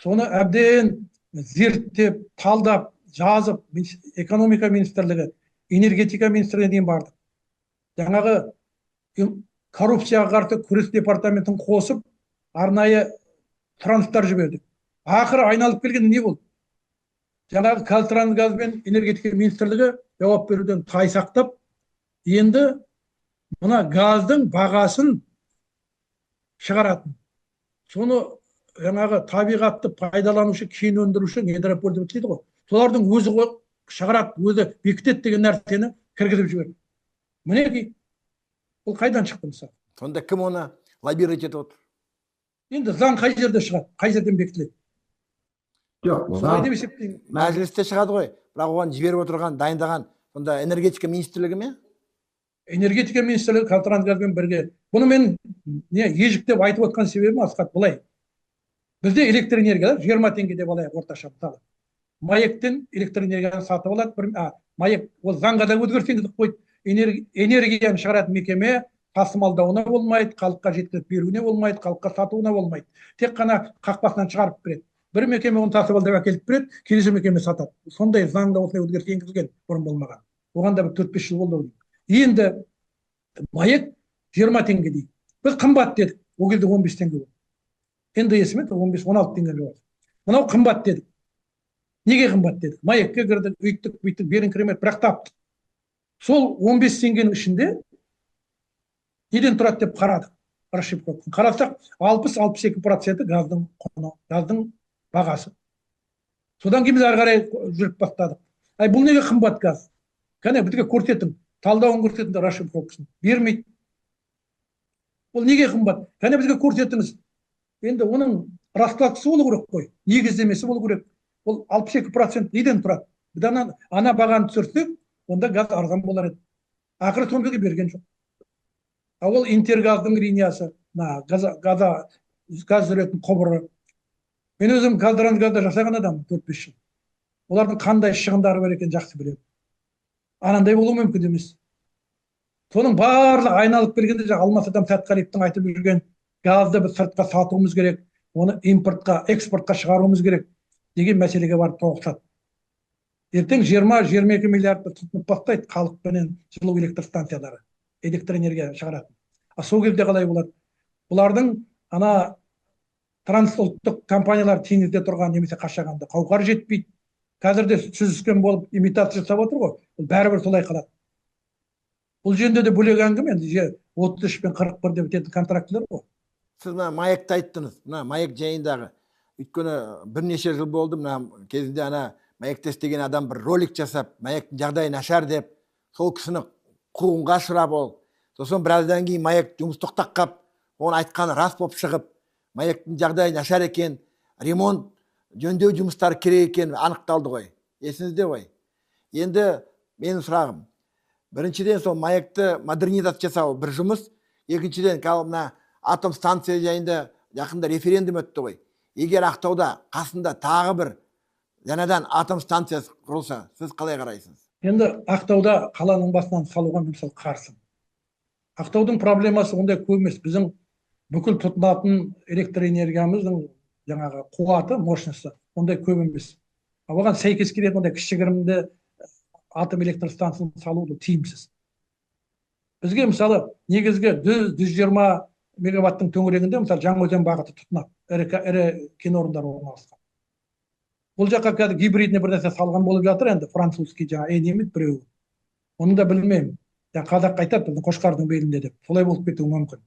Соны әбден зерттеп, талдап, жазып, экономика министрлігі, энергетика министрлігіне дейін бардық. Жаңағы коррупцияға қарсы күрес департаментін қосып, арнайы сұраныстар жібердік. Ақыры айналып келген не болды? Жаңағы Қазтрансгаз бен энергетика министрлігі жауап беруден тайсақтап, енді мына газдың бағасын шығаратын. Соны жаңағы табиғатты пайдаланушы, кен өндіруші, недрополь деп дейді ғой. Солардың өзі шығарады, өзі бекітеді деген нәрсені кіргізіп жіберді. Мінекей, бұл қайдан шықты мысалы? Сонда кім оны лоббировать етіп отыр? Енді заң қай жерде шығады, қай жерден бекітіледі? Жоқ, солай деп есептеймін. Мәжілісте шығады ғой, бірақ оған жіберіп отырған, дайындаған, сонда энергетика министрлігі ме? Энергетика министрлігі Қазтрансгазбен бірге. Бұны мен ежік деп айтып отқан себебім Асқат былай. Бізде электр энергия 20 теңге деп алайық орташа мысалы. Маектен электр энергияны сатып алады. Маек ол заңға да өзгеріс енгізіп қойды. Энергияны шығаратын мекеме тасымалдауына болмайды, халыққа жеткізіп беруіне болмайды, халыққа сатуына болмайды. Тек қана қақпасынан шығарып береді. Бір мекеме оны тасымалдап әкеліп береді, келесі мекеме сатады. Сондай заңда осылай өзгеріс енгізілген, бұрын болмаған. Оған да 4-5 жыл болды. Енді маек 20 теңге дейді. Біз қымбат дедік. Ол кезде 15 теңге болды. Енді есіме 15-16 теңге болды. Мынау қымбат дедік. Неге қымбат дедік? Маекке кірдік, үйттік, бүйттік, беріңкіремет, бірақ таптық. Сол 15 теңгенің ішінде неден тұрады деп қарадық. Қарасақ 60-62% газдың құны, газдың бағасы. Содан кейін біз ары қарай жүріп бастадық. Бұл неге қымбат газ? Кәне бізге көрсетің, талдауын көрсетіңдер расшифровкасын. Бермейді. Ол неге қымбат? Кәне бізге көрсетіңіз. Енді оның раскладкасы болу керек қой, негіздемесі болу керек. Ол 62% неден тұрады? Бұдан ана бағаны түсірсек, онда газ арзан болар еді. Ақыры сондайға берген жоқ. Ол интергаздың линиясы, газ жүретін құбыры. Мен өзім Қазтрансгазда жасаған адаммын 4-5 жыл. Олардың қандай шығындары бар екенін жақсы білемін. Анандай болу мүмкін емес. Соның барлығы айналып келгенде Алмасадам Сәтқалиевтің айтып жүрген газды біз сыртқа сатуымыз керек, оны импортқа, экспортқа шығаруымыз керек деген мәселеге барып тоғысады. Ертең 20-22 миллиардты тұтынып бастайды халықпенен жылу электр станциялары, электроэнергия шығаратын. Сол кезде қалай болады? Бұлардың ана трансұлттық компаниялар теңізде тұрған немесе қашағанда қауқары жетпейді. Қазірде сүзіскен болып имитация жасап отыр ғой. Бұл бәрібір солай қалады. Бұл жөнінде де бөлек әңгіме, енді 33 пен 41 деп бітетін контрактілер ғой. Сіз мына маякты айттыңыз. Мына маяк жайындағы. Өйткені бірнеше жыл болды, мына кезінде ана Маяктес деген адам бір ролик жасап, маяктың жағдайы нашар деп, сол кісіні қуғынға ұшырап ол. Сосын біраздан кейін маяк жұмыс тоқтап қап, оны айтқаны рас болып шығып, маяктың жағдайы нашар екен, ремонт, жөндеу жұмыстары керек екен анықталды ғой. Есіңізде ғой. Енді менің сұрағым, біріншіден сол маякты модернизация жасау бір жұмыс, екіншіден мына атом станция жайында жақында референдум өтті ғой. Егер Ақтауда қасында тағы бір жаңадан атом станциясы құрылса, сіз қалай қарайсыз? Енді Ақтауда қаланың басынан салуға мен мысалы қарсымын. Ақтаудың проблемасы ондай көп емес. Біздің бүкіл тұтынатын электроэнергиямыздың жаңағы қуаты, мощності ондай көп емес. Оған сәйкес келетін ондай кішігірімді атом электр станциясын салуды тиімсіз. Бізге мысалы негізгі 100-120 мегаваттың төңірегінде мысалы Жаңаөзен бағыты тұтынады. Ірі кен орындары орналасқан. Бұл жаққа қазір гибридный бір нәрсе салған болып жатыр, енді французский жаңа енемет біреу. Оны да білмеймін. Қазақ айтады, біздің Қошқардың белінде деп. Солай болып кетуі мүмкін.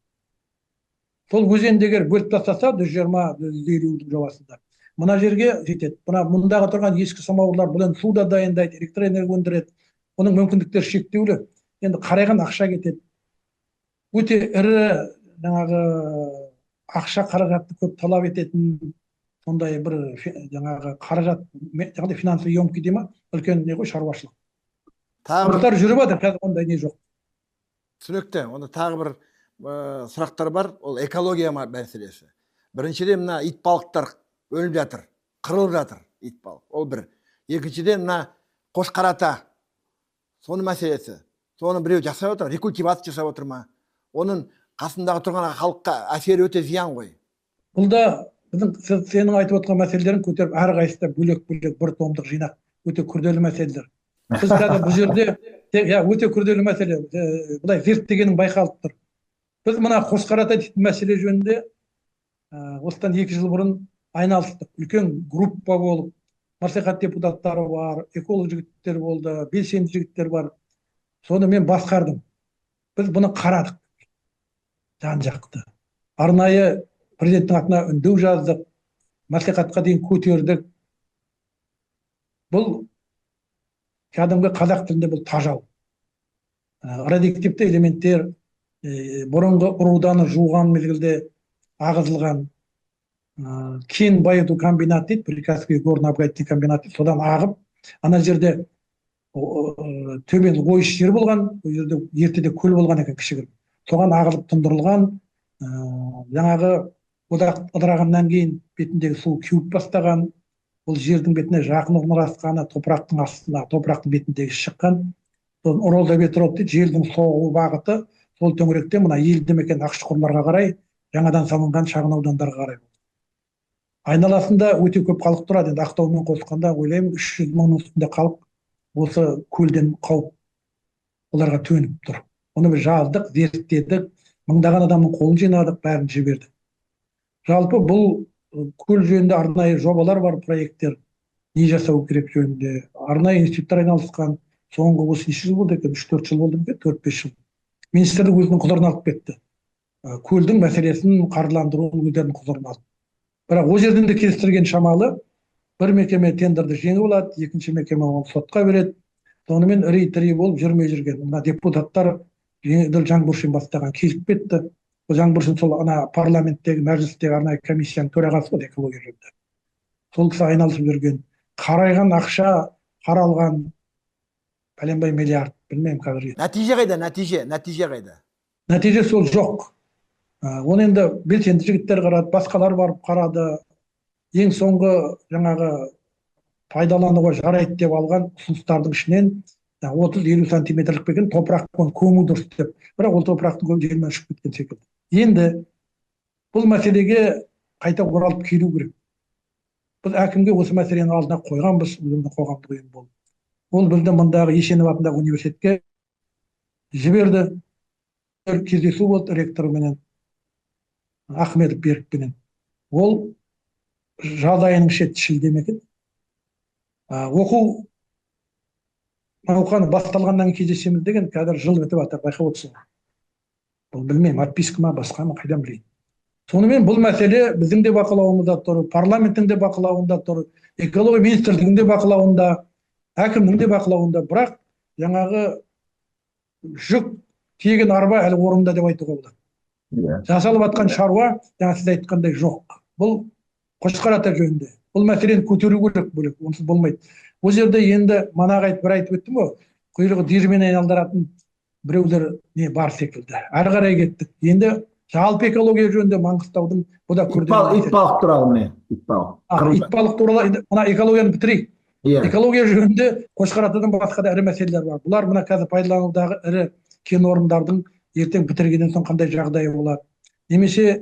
Сол өзенді егер бөліп тастаса 120-150 жобасында. Мына жерге жетеді. Мұндағы тұрған ескі самауырлар бұл енді суда дайындайды, электроэнергия өндіреді. Оның мүмкіндіктері шектеулі. Енді қарайған ақша кетеді. Өте ірі жаңағы ақша қаражатты көп талап ететін сондай бір жаңағы қаражат, жаңағыдай финансовый емкий дей ма, үлкен не ғой, шаруашылық. Құрықтар жүріп жатыр, қазір ондай не жоқ. Түсінікті. Онда тағы бір сұрақтар бар, ол экология мәселесі. Біріншіден мына итбалықтар өліп жатыр, қырылып жатыр итбалық. Ол бір. Екіншіден мына Қошқарата, соның мәселесі. Соны біреу жасап отыр, рекультивация жасап отыр ма? Оның қасындағы тұрған халыққа әсері өте зиян ғой. Бұл да біздің сенің айтып отқан мәселелерін көтеріп әрқайсысында бөлек-бөлек бір томдық жинақ, өте күрделі мәселелер. Біз қазір бұл жерде өте күрделі мәселе, бұлай зерттегенің байқалып тұр. Біз мына Қошқарата дейтін мәселе жөнінде осыдан 2 жыл бұрын айналыстық. Үлкен группа болып, мәслихат депутаттары бар, эколог жігіттер болды, белсенді жігіттер бар. Соны мен басқардым. Біз бұны қарадық. Жан-жақты. Арнайы президенттің атына үндеу жаздық, мәслихатқа дейін көтердік. Бұл кәдімгі қазақ тілінде бұл тажал. Радиоактивті элементтер бұрынғы руданы жуған мезгілде ағызылған кен байыту комбинаты дейді, Прикаспий горно-обогатительный комбинат дейді, содан ағып, ана жерде төмен ойыс жер болған, ол жерде ертеде көл болған екен кішігірім. Соған ағылып тұндырылған, жаңағы одақ ыдырағаннан кейін бетіндегі су кеуіп бастаған, ол жердің бетіне жақын орналасқаны, топырақтың астына, топырақтың бетіндегі шыққан, Оралда Ветров дейді, желдің соғу бағыты, сол төңіректе мына елді мекен Ақшұқырларға қарай, жаңадан салынған шағын аудандарға қарай. Айналасында өте көп халық тұрады. Енді Ақтаумен қосқанда ойлаймын 300 мыңның үстінде халық осы көлден қауіп оларға төніп тұр. Оны біз жаздық, зерттедік, мыңдаған адамның қолын жинадық, бәрін жібердік. Жалпы бұл көл жөнінде арнайы жобалар бар, проекттер, не жасау керек жөнінде. Арнайы институттар айналысқан, соңғы осы неше жыл болды екен, 3-4 жыл болды ма, 4-5 жыл. Министрлік өзінің құзырына алып кетті. Көлдің мәселесін қаржыландыруын өздерінің құзырына алды. Бірақ ол жерден де келістірген шамалы, бір мекеме тендерді жеңіп алады, екінші мекеме оны сотқа береді. Сонымен ірей-тірей болып жүрмей жүрген. Мына депутаттар Жаңбыршин бастаған келіп кетті. жаңбыршин сол ана парламенттегі мәжілістегі арнайы комиссияның төрағасы ғой экология жөнінде. Сол кісі айналысып жүрген. Қарайған ақша, қаралған пәленбай миллиард, білмеймін қазір. Нәтиже қайда? Нәтиже қайда? Нәтиже сол жоқ. Оны енді белсенді жігіттер қарады, басқалар барып қарады. Ең соңғы жаңағы пайдалануға жарайды деп алған ұсыныстардың ішінен 30-50 сантиметрлік бекен топырақпен көму дұрыс деп. Бірақ ол топырақтың көбі желмен ұшып кеткен секілді. Енді бұл мәселеге қайта оралып келу керек. Біз әкімге осы мәселені алдына қойғанбыз, өзіміздің қоғамдық ұйым болып. Ол бізді мұндағы Ешенов атындағы университетке жіберді. Кездесу болды ректорменен, Ахмедов Берікпенен. Ол жаз айының шілде ме екен. Оқу науқаны басталғаннан кездесеміз деген, қазір жыл бітіп жатыр, байқап отырсың. Бұл білмеймін, отписка ма, басқа ма, қайдан білейін. Сонымен бұл мәселе біздің де бақылауымызда тұр, парламенттің де бақылауында тұр, экология министрлігінің де бақылауында, әкімнің де бақылауында. Бірақ жаңағы жүк тиеген арба әлі орнында деп айтуға болады. Жасалып жатқан шаруа, жаңа сіз айтқандай жоқ. Бұл Қошқар ата жөнінде. Бұл мәселені көтеру керек бөлек, онсыз болмайды. Ол жерде енді манағы бір айтып өттім ғой, құйрығы диірмен айналдыратын біреулер не бар секілді. Әрі қарай кеттік. Енді жалпы экология жөнінде Маңғыстаудың бұда күрделі. Итбалық туралы не? Итбалық туралы мына экологияны бітірейік. Экология жөнінде Қошқар атадан басқа да ірі мәселелер бар. Бұлар мына қазір пайдаланудағы ірі кен орындардың ертең бітіргеннен соң қандай жағдайы болады. Немесе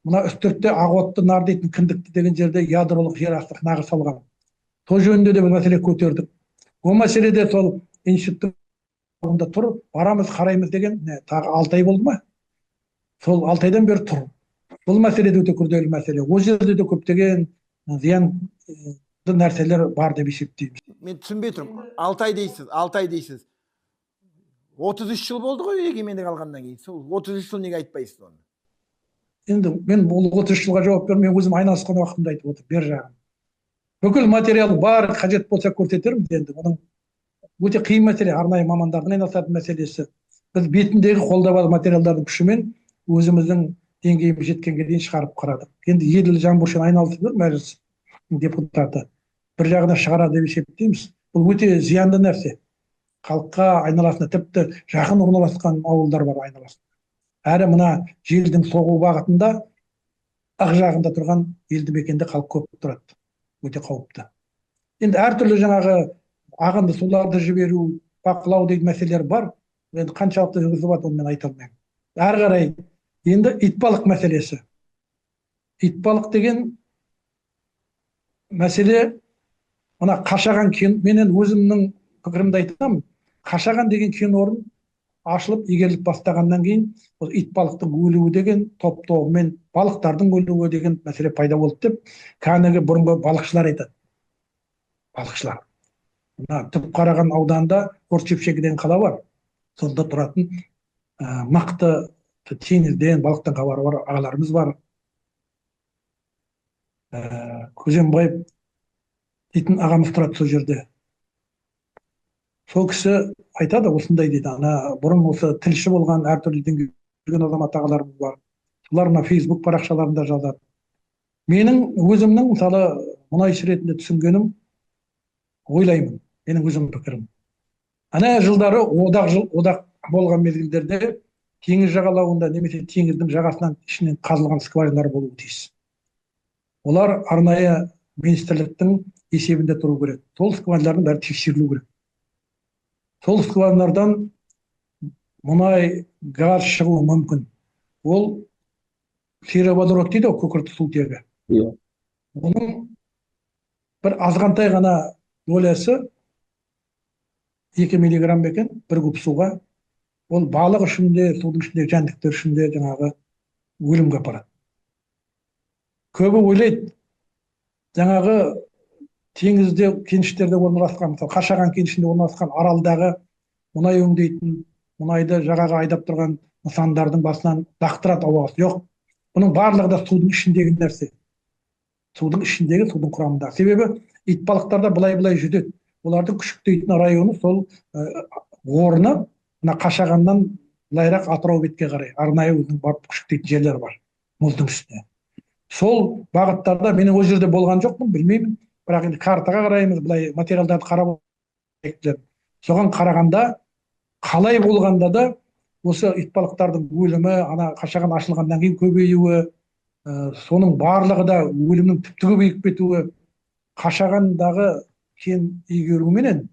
мына үстіртте Ағотты, Нар дейтін Кіндікті деген жерде ядролық жер асты қынағы салған. Сол жөнінде де бір мәселе көтердік. Ол мәселеде сол институттың алдында тұр, барамыз қараймыз деген тағы 6 ай болды ма? Сол 6 айдан бері тұр. Бұл мәселе де өте күрделі мәселе. Ол жерде де көптеген зиянды нәрселер бар деп есептейміз. Мен түсінбей тұрмын. 6 ай дейсіз, 6 ай дейсіз. 33 жыл болды ғой егемендік алғаннан кейін. Сол 33 жыл неге айтпайсыз оны? Енді мен бұл 33 жылға жауап бермей, өзім айналысқан уақытымда айтып отыр, бер жағын. Бүкіл материал бар, қажет болса көрсетерміз енді. Оның өте қиын мәселе, арнайы мамандардың айналысатын мәселесі. Біз бетіндегі қолда бар материалдардың күшімен өзіміздің деңгейіміз жеткенге дейін шығарып қарадық. Енді еділ жаңбыршин айналысып жүр мәжіліс депутаты. Bir жағына шығарады деп есептейміз. Бұл өте зиянды нәрсе. Халыққа айналасында тіпті жақын орналасқан ауылдар бар айналасында. Әрі мына желдің соғу бағытында ақ жағында тұрған елді мекенде халық көп тұрады. Өте қауіпті. Енді әртүрлі жаңағы ағынды суларды жіберу, бақылау деген мәселелер бар. Енді қаншалықты жүргізіп жатыр оны мен айта алмаймын. Әрі қарай енді итбалық мәселесі. Итбалық деген мәселе мына Қашаған кен, менен өзімнің пікірімді айтамын. Қашаған деген кен орын ашылып, игеріліп бастағаннан кейін итбалықтың өлуі деген топ-тобымен балықтардың өлуі деген мәселе пайда болды деп кәнігі бұрынғы балықшылар айтады. Балықшылар. Мына Түпқараған ауданында Оршепшегі деген қала бар. Сонда тұратын мықты теңізден балықтың хабары бар ағаларымыз бар. Көзембаев дейтін ағамыз тұрады сол жерде. Сол кісі айтады, осындай дейді, бұрын осы тілші болған әртүрлі деңгейдегі азамат ағаларымыз бар. Солар мына Facebook парақшаларында жазады. Менің өзімнің мысалы мұнайшы ретінде түсінгенім, ойлаймын, менің өзім пікірім. Ана жылдары одақ болған мезгілдерде теңіз жағалауында немесе теңіздің жағасынан ішінен қазылған скважиналар болуы тиіс. Олар арнайы министрліктің есебінде тұру керек. Сол скважиналардың бәрі тексерілу керек. Сол скважиналардан мұнай, газ шығуы мүмкін. Ол сероводород дейді, күкірт сутегі. Оның бір азғантай ғана долясы 2 миллиграмм екен, бір куб суға. Ол балық ішінде, судың ішінде, жәндіктер ішінде жаңағы өлімге апарады. Көбі ойлайды, жаңағы теңізде, кеніштерде орналасқан, мысалы Қашаған кенішінде орналасқан аралдағы мұнай өңдейтін, мұнайды жағаға айдап тұрған нысандардың басынан лақтырады ауаға. Жоқ, бұның барлығы да судың ішіндегі нәрсе. Судың ішіндегі, судың құрамында. Себебі итбалықтарда былай жүзеді. Олардың күшіктейтін районы сол орны мына Қашағаннан былайырақ Атырау бетке қарай арнайы өзінің барып күшіктейтін жерлер бар мұздың үстіне. Сол бағыттарда мен ол жерде болған жоқпын, білмеймін. Бірақ енді картаға қараймыз, былай материалдарды қарап отырып, соған қарағанда қалай болғанда да осы итбалықтардың өлімі, ана қашаған ашылғаннан кейін көбеюі, соның барлығы да өлімнің тіпті көбейіп кетуі, қашағандағы кен игеруіменен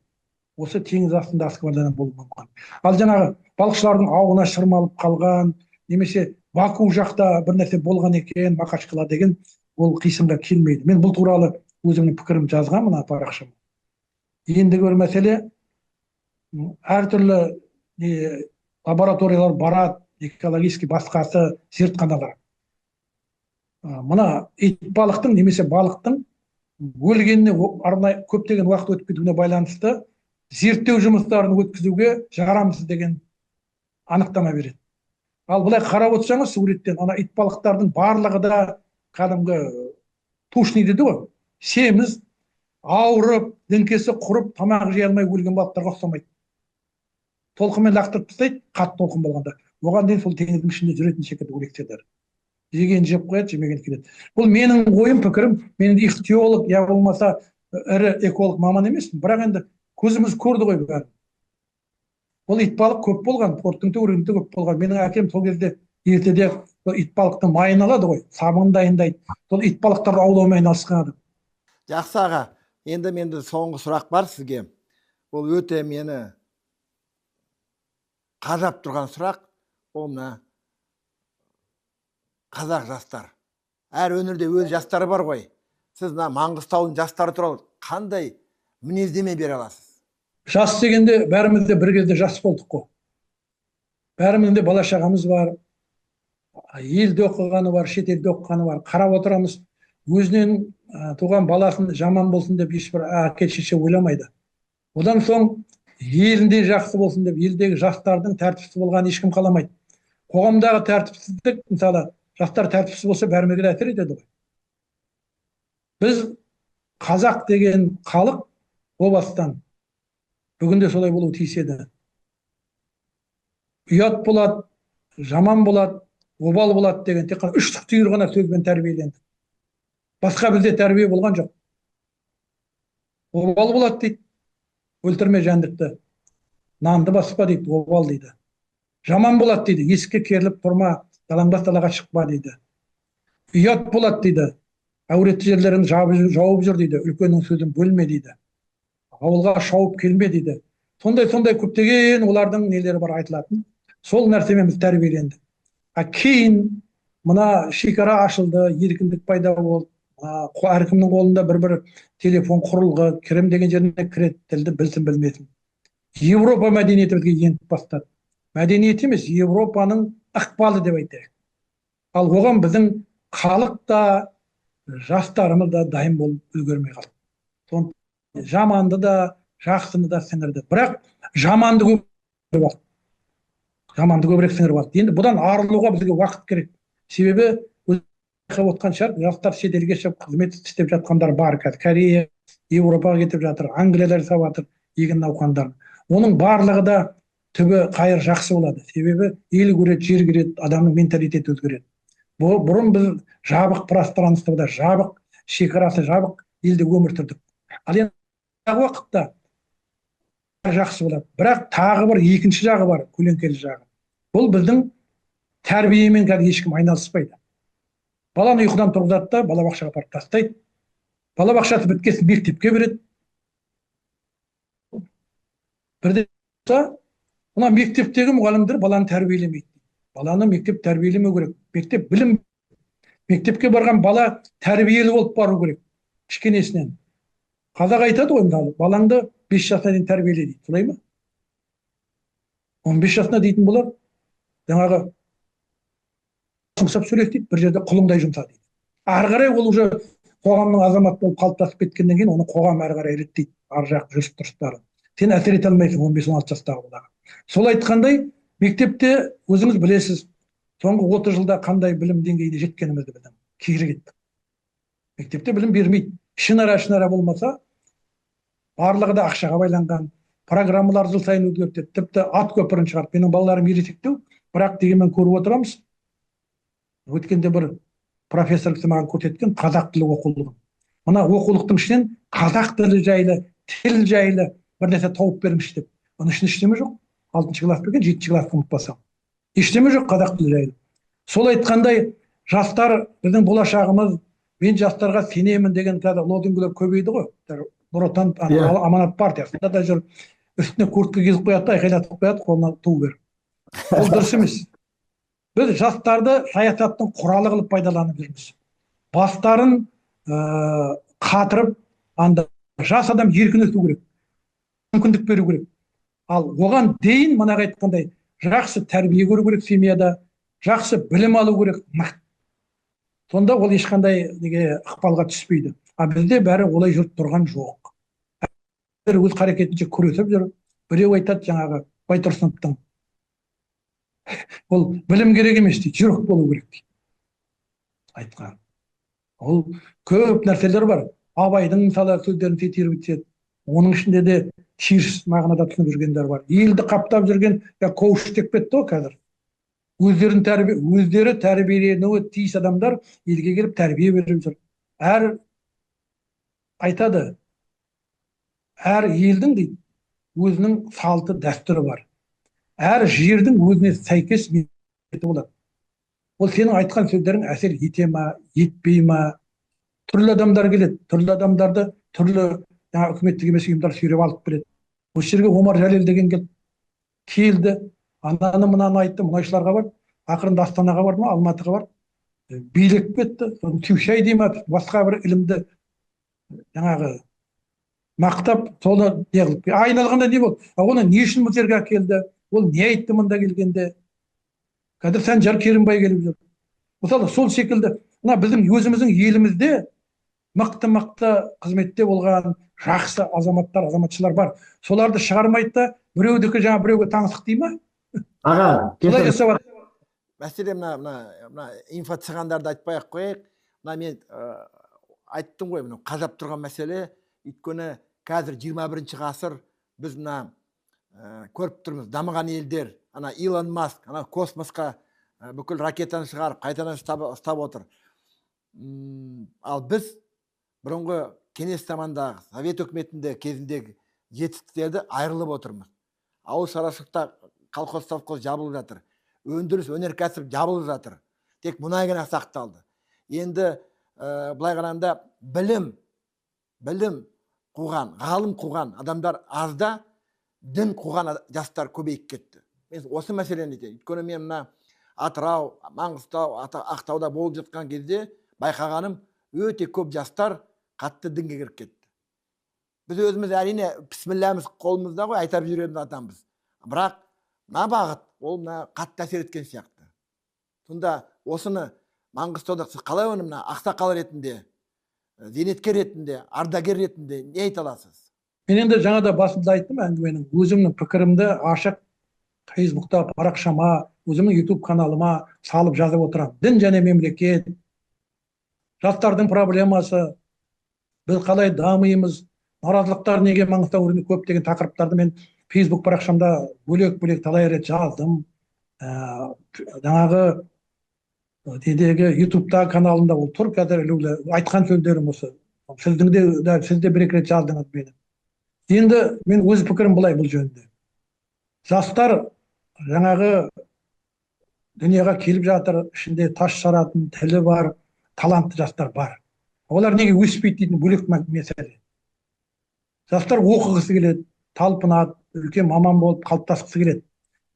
осы теңіз астында скважинадан болуы мүмкін. Ал жаңағы балықшылардың ауына шырмалып қалған, немесе Баку жақта бір нәрсе болған екен, Мақашқала деген, ол қисынға келмейді. Мен бұл туралы өзімнің пікірім жазған мына парақшама. Ендігі бір мәселе, әртүрлі лабораториялар барады, экологический басқасы зертханалар. Мына итбалықтың немесе балықтың өлгеніне арнайы көптеген уақыт өтіп кетуіне байланысты зерттеу жұмыстарын өткізуге жарамсыз деген анықтама береді. Ал былай қарап отырсаңыз суреттен, ана итбалықтардың барлығы да кәдімгі тушный дейді ғой, семіз, ауырып, діңкесі құрып, тамақ жей алмай өлген балықтарға ұқсамайды. Толқынмен лақтырып тастайды, қатты толқын болғанда. Оған дейін сол теңіздің ішінде жүретін секілді өлекселер. Жеген жеп қояды, жемеген келеді. Бұл менің ойым, пікірім. Мен ихтиолог, я болмаса ірі эколог маман емеспін, бірақ енді көзіміз көрді ғой бәрін. Ол итбалық көп болған, порттың төңірегінде көп болған. Менің әкем сол кезде ертеде итбалықтың майын алады ғой, сабығын дайындайды. Сол итбалықтарды аулаумен айналысқан адам. Жақсы аға, енді менде соңғы сұрақ бар сізге. Ол өте мені қажап тұрған сұрақ. Ол мына қазақ жастар. Әр өңірде өз жастары бар ғой. Сіз мына Маңғыстаудың жастары туралы қандай мінездеме бере аласыз? Жас дегенде бәріміз де бір кезде жас болдық қой. Бәрімізде бала шағамыз бар, елде оқығаны бар, шетелде оқығаны бар. Қарап отырамыз, өзінен туған баласын жаман болсын деп ешбір әке шеше ойламайды. Одан соң елінде жақсы болсын деп елдегі жастардың тәртіпсіз болғанын ешкім қаламайды. Қоғамдағы тәртіпсіздік, мысалы, жастар тәртіпсіз болса бәрімізге әсер етеді ғой. Біз қазақ деген халық о бастан бүгінде солай болу тиіс еді. Ұят болады, жаман болады, обал болады деген тек қана үш түйір ғана сөзбен тәрбиеленді. Басқа бізде тәрбие болған жоқ. Обал болады дейді, өлтірме жәндікті, нанды баспа дейді, обал дейді. Жаман болады дейді, есікке керіліп тұрма, далаңбас далаға шықпа дейді. Ұят болады дейді, әуретті жерлерін жауып жүр дейді, үлкеннің сөзін бөлме дейді. Ауылға шауып келме дейді. Сондай көптеген олардың нелері бар айтылатын. Сол нәрсемен біз тәрбиеленді. Кейін мына шекара ашылды, еркіндік пайда болды. Әркімнің қолында бір телефон құрылғы, кірем деген жеріне кіреді, тілді білсін білмесін. Европа мәдениеті бізге еніп бастады. Мәдениет емес, Европаның ықпалы деп айтайық. Ал оған біздің халық та, жастарымыз да дайын болып үлгермей қалды. Жаманды да, жақсыны да сіңірді. Бірақ жаманды көбірек сіңіріп алды. Енді бұдан арылуға бізге уақыт керек. Себебі өтіп отқан шығар, жастар шетелге шығып қызмет істеп жатқандар бар. Корея, Европаға кетіп жатыр, Англияда жасап жатыр егін науқандар. Оның барлығы да түбі қайыр жақсы болады. Себебі ел көреді, жер көреді, адамның менталитеті өзгереді. Бұрын біз жабық пространствода, жабық шекарасы жабық елде өмір сүрдік. Ал енді уақытта жақсы болады. Бірақ тағы бір екінші жағы бар, көлеңкелі жағы. Бұл біздің тәрбиемен қазір ешкім айналыспайды. Баланы ұйқыдан тұрғызады да, балабақшаға апарып тастайды. Балабақшасы біткесін мектепке береді. Бірде мына мектептегі мұғалімдер баланы тәрбиелемейді. Баланы мектеп тәрбиелемеу керек. Мектеп білім. Мектепке барған бала тәрбиелі болып бару керек. Кішкенесінен. Қазақ айтады ғой, балаңды 5 жасына дейін тәрбиеле дейді. Солай ма? 15 жасына дейтін болар. Жаңағы жұмсап сөйлейді дейді, бір жерде құлыңдай жұмса дейді. Ары қарай ол уже қоғамның азамат болып қалыптасып кеткеннен кейін оны қоғам ары қарай реттейді. Ар жақ жүріс-тұрыстарын. Сен әсер ете алмайсың 15-16 жастағы балаға. Сол айтқандай, мектепте өзіңіз білесіз, соңғы 30 жылда қандай білім деңгейіне жеткенімізді білдім. Кері кеттік. Мектепте білім бермейді. Ішінара болмаса, барлығы да ақшаға байланған. программалар жыл сайын өзгертеді. Тіпті ат көпірін шығарды. Менің балаларым ересектеу, бірақ дегенмен көріп отырамыз. Өткенде бір профессор кісі маған көрсеткен қазақ тілі оқулығын. Мына оқулықтың ішінен қазақ тілі жайлы, тіл жайлы бір нәрсе тауып беріңізші деп. Оның ішінде ештеме жоқ. 6-шы класс берген, 7-ші класс ұмытпасам. Ештеме жоқ қазақ тілі жайлы. Сол айтқандай, жастар біздің болашағымыз, мен жастарға сенемін деген қазір лозунгілер көбейді ғой. Нұр Отан аманат партиясында да жүр. Үстіне куртка киіп қояды, айқайлатып қояды, қолына ту бер. Ол дұрыс емес. Біз жастарды саясаттың құралы қылып пайдаланып жүрміз. Бастарын қатырып, анда жас адам еркін өсу керек. Мүмкіндік беру керек. Ал оған дейін манағы айтқандай жақсы тәрбие көру керек семьяда, жақсы білім алу керек. Сонда ол ешқандай ықпалға түспейді. А бізде бәрі олай жүріп тұрған жоқ. Өз қарекетінше күресіп жүр. Біреу айтады жаңағы Байтұрсыновтың. Ол білім керек емес дейді, жүрек болу керек дейді. Айтқан. Ол көп нәрселер бар. Абайдың мысалы сөздерін теріп. Оның ішінде де теріс мағынада түсініп жүргендер бар. Елді қаптап жүрген коуч деп кетті ғой қазір. Өздері тәрбиеленуі тиіс адамдар елге келіп тәрбие беріп жүр. Әр айтады, әр елдің дейді, өзінің салты дәстүрі бар. Әр жердің өзіне сәйкес мемлекеті болады. Ол сенің айтқан сөздерің әсер ете ма, етпей ма? Түрлі адамдар келеді, түрлі адамдарды түрлі үкіметтік емес ұйымдар сүйреп алып келеді. Осы жерге Омар Жәлел деген келді, ананы мынаны айтты, мұнайшыларға бар, ақырында Астанаға бар ма, Алматыға бар, билеп кетті, тюшай дей ма, басқа бір ілімді жаңағы мақтап, соны неғылып, айналғанда не болды? Оны не үшін бұл жерге келді? Ол не айтты мұнда келгенде? Қазір Санжар Керімбай келіп жүр. Мысалы, сол секілді, біздің өзіміздің елімізде мықты қызметте болған жақсы азаматтар, азаматшылар бар. Соларды шығармайды да, біреудікі жаңа біреуге таңсық дей ма? Аға, мәселе мына инфо цыгандарды айтпай-ақ қояйық. Мен айттым ғой, қажап тұрған мәселе, өйткені қазір 21-ші ғасыр біз көріп тұрмыз, дамыған елдер, Илон Маск, космосқа бүкіл ракетаны шығарып, қайтадан ұстап отыр. Ал біз бұрынғы кеңес замандағы Совет үкіметінде кезіндегі жетістіктерді айырылып отырмыз. Ауыл шаруашылықта колхоз совхоз жабылып жатыр. Өндіріс, өнеркәсіп жабылып жатыр. Тек мұнай ғана сақталды. Енді былай қарағанда білім қуған, ғалым қуған адамдар азда, дін қуған жастар көбейіп кетті. Мен осы мәселені айтайын. Өйткені мен Атырау, Маңғыстау, Ақтауда болып жатқан кезде байқағаным, өте көп жастар қатты дінге кіріп кетті. Біз өзіміз әрине бісмілләміз қолымызда ғой, айтап жүреміз атамыз. Бірақ мына бағыт ол қатты әсер еткен сияқты. Сонда осыны Маңғыстауда сіз қалай оны ақсақал ретінде, зейнеткер ретінде, ардагер ретінде не айта аласыз? Мен енді жаңада басында айттым әңгіменің, өзімнің пікірімді ашық Фейсбукта, парақшама, өзімнің YouTube каналыма салып жазып отырамын. Дін және мемлекет, жастардың проблемасы, біз қалай дамимыз, наразылықтар неге Маңғыстау өңірінде көп деген тақырыптарды мен Facebook парақшамда бөлек-бөлек талай рет жаздым. Жаңағы YouTube каналында ол тұр, қазір айтқан сөздерім осы. Сіз де бір-екі рет жаздыңыз мені. Енді мен өз пікірім былай бұл жөнінде. Жастар жаңағы дүнияға келіп жатыр, ішінде тас жаратын тілі бар, талантты жастар бар. Олар неге өспейді дейтін бөлек мәселе. Жастар оқығысы келеді, талпынады, үлкен маман болып қалыптасқысы келеді.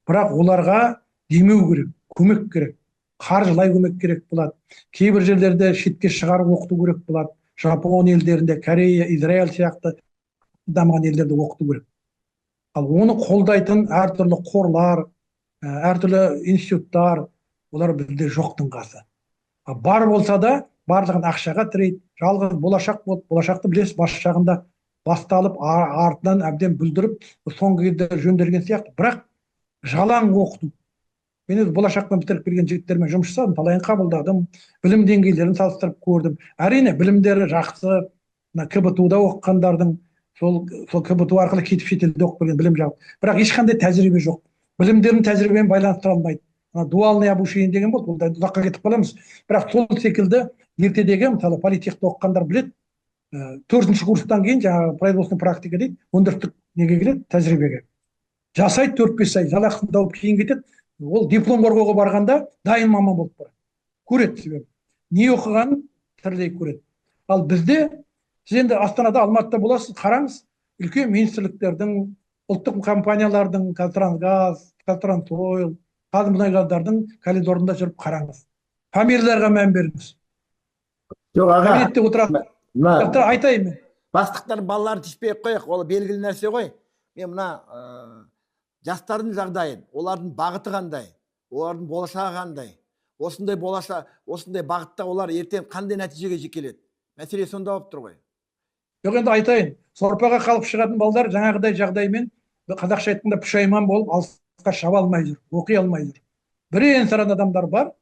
Бірақ оларға демеу керек, көмек керек, қаржылай көмек керек болады. Кейбір жерлерде шетке шығарып оқыту керек болады. Жапон елдерінде, Корея, Израиль сияқты дамыған елдерде оқыту керек. Ал оны қолдайтын әртүрлі қорлар, әртүрлі институттар, олар бізде жоқтың қасы. Бар болса да, барлығын ақшаға тірейді. Жалғыз болашақ болды, болашақты білесіз, бас жағында басталып, артынан әбден бүлдіріп, соңғы кезде жөнделген сияқты. Бірақ жалаң оқыту. Мен өз болашақпен бітіріп келген жігіттермен жұмыс жасадым, талайын қабылдадым, білім деңгейлерін салыстырып көрдім. Әрине білімдері жақсы, КБТУ-да оқығандардың сол КБТУ арқылы кетіп шетелде оқып келген білім жағы, бірақ ешқандай тәжірибе жоқ, білімдерін тәжірибемен байланыстыра алмайды. Дуальный обучение деген болды, ол да ұзаққа кетіп қаламыз. Бірақ сол секілді ертедегі мысалы политехта оқығандар біледі, төртінші курстан кейін жаңағы производственный практика дейді, өндірістік неге келеді, тәжірибеге жасайды, 4-5 ай жалақысын тауып кейін кетеді. Ол диплом қорғауға барғанда дайын маман болып барады, көреді, себебі не оқығанын тірідей көреді. Ал бізде, сіз енді Астанада, Алматыда боласыз, қараңыз, үлкен министрліктердің, ұлттық компаниялардың, Қазтрансгаз, Казтрансойл, Қазмұнайгаздардың коридорында жүріп қараңыз, фамилияларға мән беріңіз. Жоқ аға, Кабинетте отырады, айтайын мен. бастықтар балаларын тиіспей қояйық, ол белгілі нәрсе ғой. Мен мына жастардың жағдайын, олардың бағыты қандай, олардың болашағы қандай, осындай бағытта олар ертең қандай нәтижеге келеді? Мәселе сонда болып тұр ғой. Жоқ, енді айтайын, сорпаға қалып шығатын балдар жаңағыдай жағдаймен, қазақша айтқанда пұшайман болып алысқа шаба алмай жүр, оқи алмай жүр. Бірен-саран адамдар бар.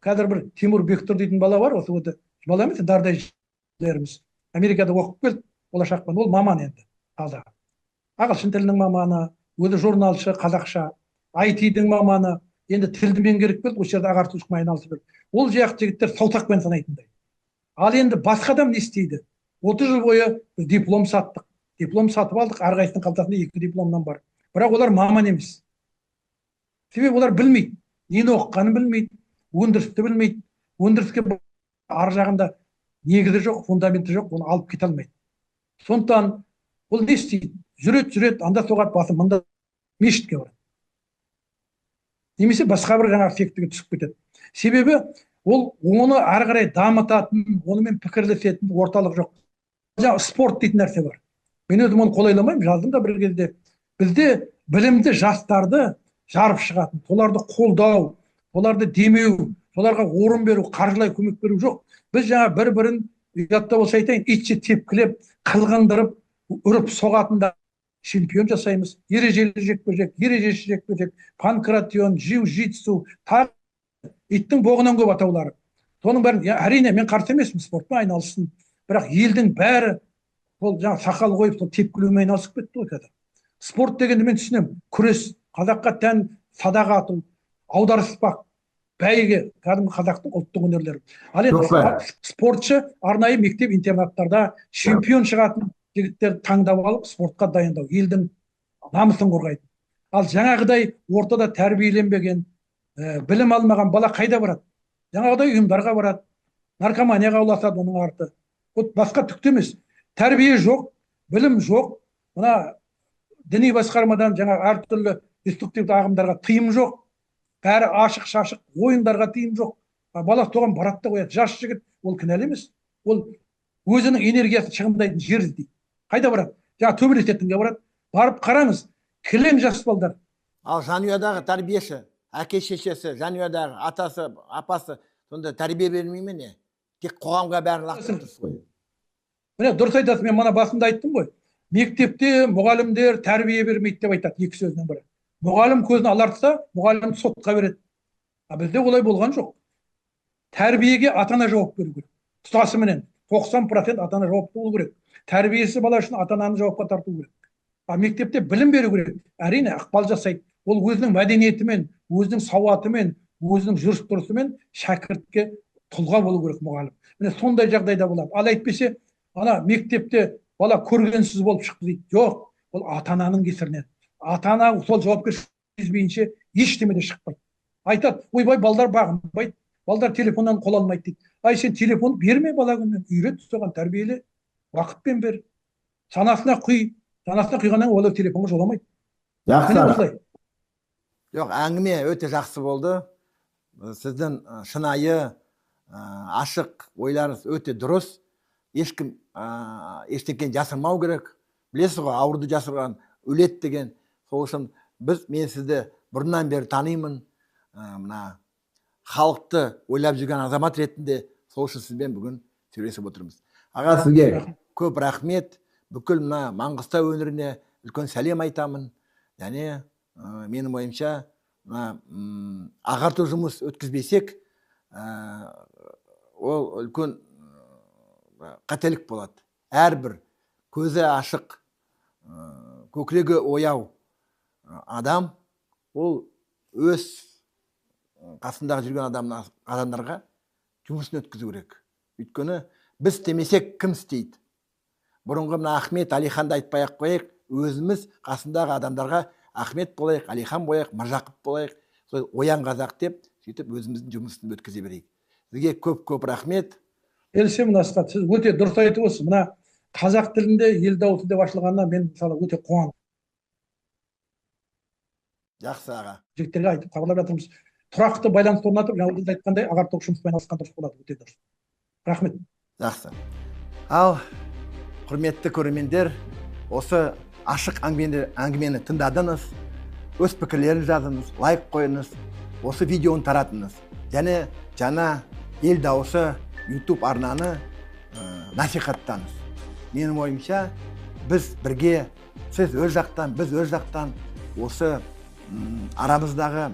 Қазір бір Тимур Бектұр дейтін бала бар, осы өте бала емес, дардай жерлеріміз. Америкада оқып келді, болашақпен, ол маман енді, қазір. Ағылшын тілінің маманы, өзі журналшы, қазақша, IT-дің маманы, енді тілді меңгеріп келді, осы жерде ағартушылықпен айналысып жүр. Ол жақ жігіттер саусақпен санайтындай. Ал енді басқа адам не істейді? 30 жыл бойы біз диплом саттық, диплом сатып алдық, әрқайсының қалтасында 2 дипломнан бар. Бірақ олар маман емес. Себебі олар білмейді, нені оқығанын білмейді, өндірісті білмейді, өндіріске ар жағында негізі жоқ, фундаменті жоқ, оны алып кете алмайды. Сондықтан ол не істейді? Жүреді, анда соғады, басы мында мешітке барады. Немесе басқа бір жаңағы сектіге түсіп кетеді. Себебі ол оны ары қарай дамытатын, онымен пікірлесетін орталық жоқ. Жаңағы спорт дейтін нәрсе бар. Мен өзім оны қолайламаймын, жаздым да бір кезде. Бізде білімді жастарды жарып шығатын, соларды қолдау, соларды демеу, соларға орын беру, қаржылай көмек беру жоқ. Біз жаңа бір-бірін, ұятта болса айтайын, итше тепкілеп, қылғындырып, ұрып соғатында чемпион жасаймыз. Ережелі жекпе-жек, ережесіз жекпе-жек, панкратион, jiu-jitsu, тағы иттің боғынан көп атаулары. Соның бәрін, әрине мен қарсы емеспін, спортпен айналыссын. Бірақ елдің бәрі ол жаңа сақал қойып, сол тепкілеумен айналысып кетті ғой қазір. Спорт дегенді мен түсінемін. Күрес, қазаққа тән садақ ату, аударыспақ, бәйге, кәдімгі қазақтың ұлттық өнерлері. Ал енді спортшы арнайы мектеп интернаттарда чемпион шығатын жігіттер таңдап алып спортқа дайындау, елдің намысын қорғайды. Ал жаңағыдай ортада тәрбиеленбеген, білім алмаған бала қайда барады? Жаңағыдай ұйымдарға барады, наркоманияға ұласады, оның арты. Вот басқа түкті емес. Тәрбие жоқ, білім жоқ. Мына діни басқармадан жаңа әртүрлі деструктивті ағымдарға тыйым жоқ. Бәрі ашық-шашық, ойындарға тыйым жоқ. Бала соған барады да қояды. Жас жігіт, ол кінәлі емес. Ол өзінің энергиясын шығындайтын жер іздейді. Қайда барады? Жаңа төбелесетінге барады. Барып қараңыз, кілең жас балдар. Ал жанұядағы тәрбиеші, әке шешесі, жанұядағы атасы, апасы сонда тәрбие бермей ме не? Тек қоғамға бәрін лақтырып тұрсыз ғой. Міне дұрыс айтасыз, мен мана басында айттым ғой. Мектепте мұғалімдер тәрбие бермейді деп айтады, екі сөзінің бірі. Мұғалім көзін алартса, мұғалім сотқа береді. Бізде олай болған жоқ. Тәрбиеге ата-ана жауап беру керек. Тұтасыменен 90% ата-ана жауапты болу керек. Тәрбиесі бала үшін ата-ананы жауапқа тарту керек. Мектепте білім беру керек. Әрине ықпал жасайды. Ол өзінің мәдениетімен, өзінің сауатымен, өзінің жүріс-тұрысымен шәкіртке тұлға болу керек мұғалім. Міне сондай жағдайда болады. Ал әйтпесе, ана мектепте бала көргенсіз болып шықты дейді. Жоқ, ол ата-ананың кесірінен. Ата-ана сол жауапкершілік сезбейінше ештеме де шықпайды. Айтады, ойбай, балдар бағынбайды, балдар телефоннан қол алмайды дейді. Ай, сен телефон берме бала күннен, үйрет, соған тәрбиеле, уақытпен бер. Санасына құй, санасына құйғаннан ол телефонға жоламайды. Жақсы. Жоқ, әңгіме өте жақсы болды. Сіздің шынайы, ашық ойларыңыз өте дұрыс. Ешкім ештеңені жасырмау керек. Білесіз ғой, ауырды жасырған өлет деген. Сол үшін мен сізді бұрыннан бері танимын. Мына халықты ойлап жүрген азамат ретінде, сол үшін сізбен бүгін сөйлесіп отырмыз. Аға, сізге көп рахмет. Бүкіл мына Маңғыстау өңіріне үлкен сәлем айтамын. Яғни менің ойымша, ағарту жұмыс өткізбесек, ол үлкен қателік болады. Әрбір көзі ашық, көкірегі ояу адам ол өз қасындағы жүрген адамдарға жұмысын өткізу керек. Өйткені біз істемесек кім істейді? Бұрынғы мына Ахмет, Алиханды айтпай-ақ қояйық, өзіміз қасындағы адамдарға Ахмет болайық, Алихан болайық, Мыржақып болайық, сол оян қазақ деп, сөйтіп өзіміздің жұмысын өткізе берейік. Сізге көп рахмет. Келісемін Асхат, сіз өте дұрыс айтып отырсыз. Мына қазақ тілінде ел дауысы деп ашылғанына мен мысалы өте қуандым. Жақсы аға. Жігіттерге айтып хабарлап жатырмыз. Тұрақты байланыс орнатып, жаңа сіз айтқандай ағарту жұмыспен айналысқан дұрыс болады, өте дұрыс. Рахмет. Жақсы. Ал құрметті көрермендер, осы ашық әңгімені тыңдадыңыз, өз пікірлеріңізді жазыңыз, лайк қойыңыз, осы видеоны таратыңыз. Және жаңа ел дауысы YouTube арнаны насихаттаңыз. Менің ойымша, біз бірге, сіз өз жақтан, біз өз жақтан осы арамыздағы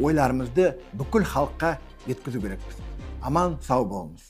ойларымызды бүкіл халыққа жеткізу керекпіз. Аман сау болыңыз.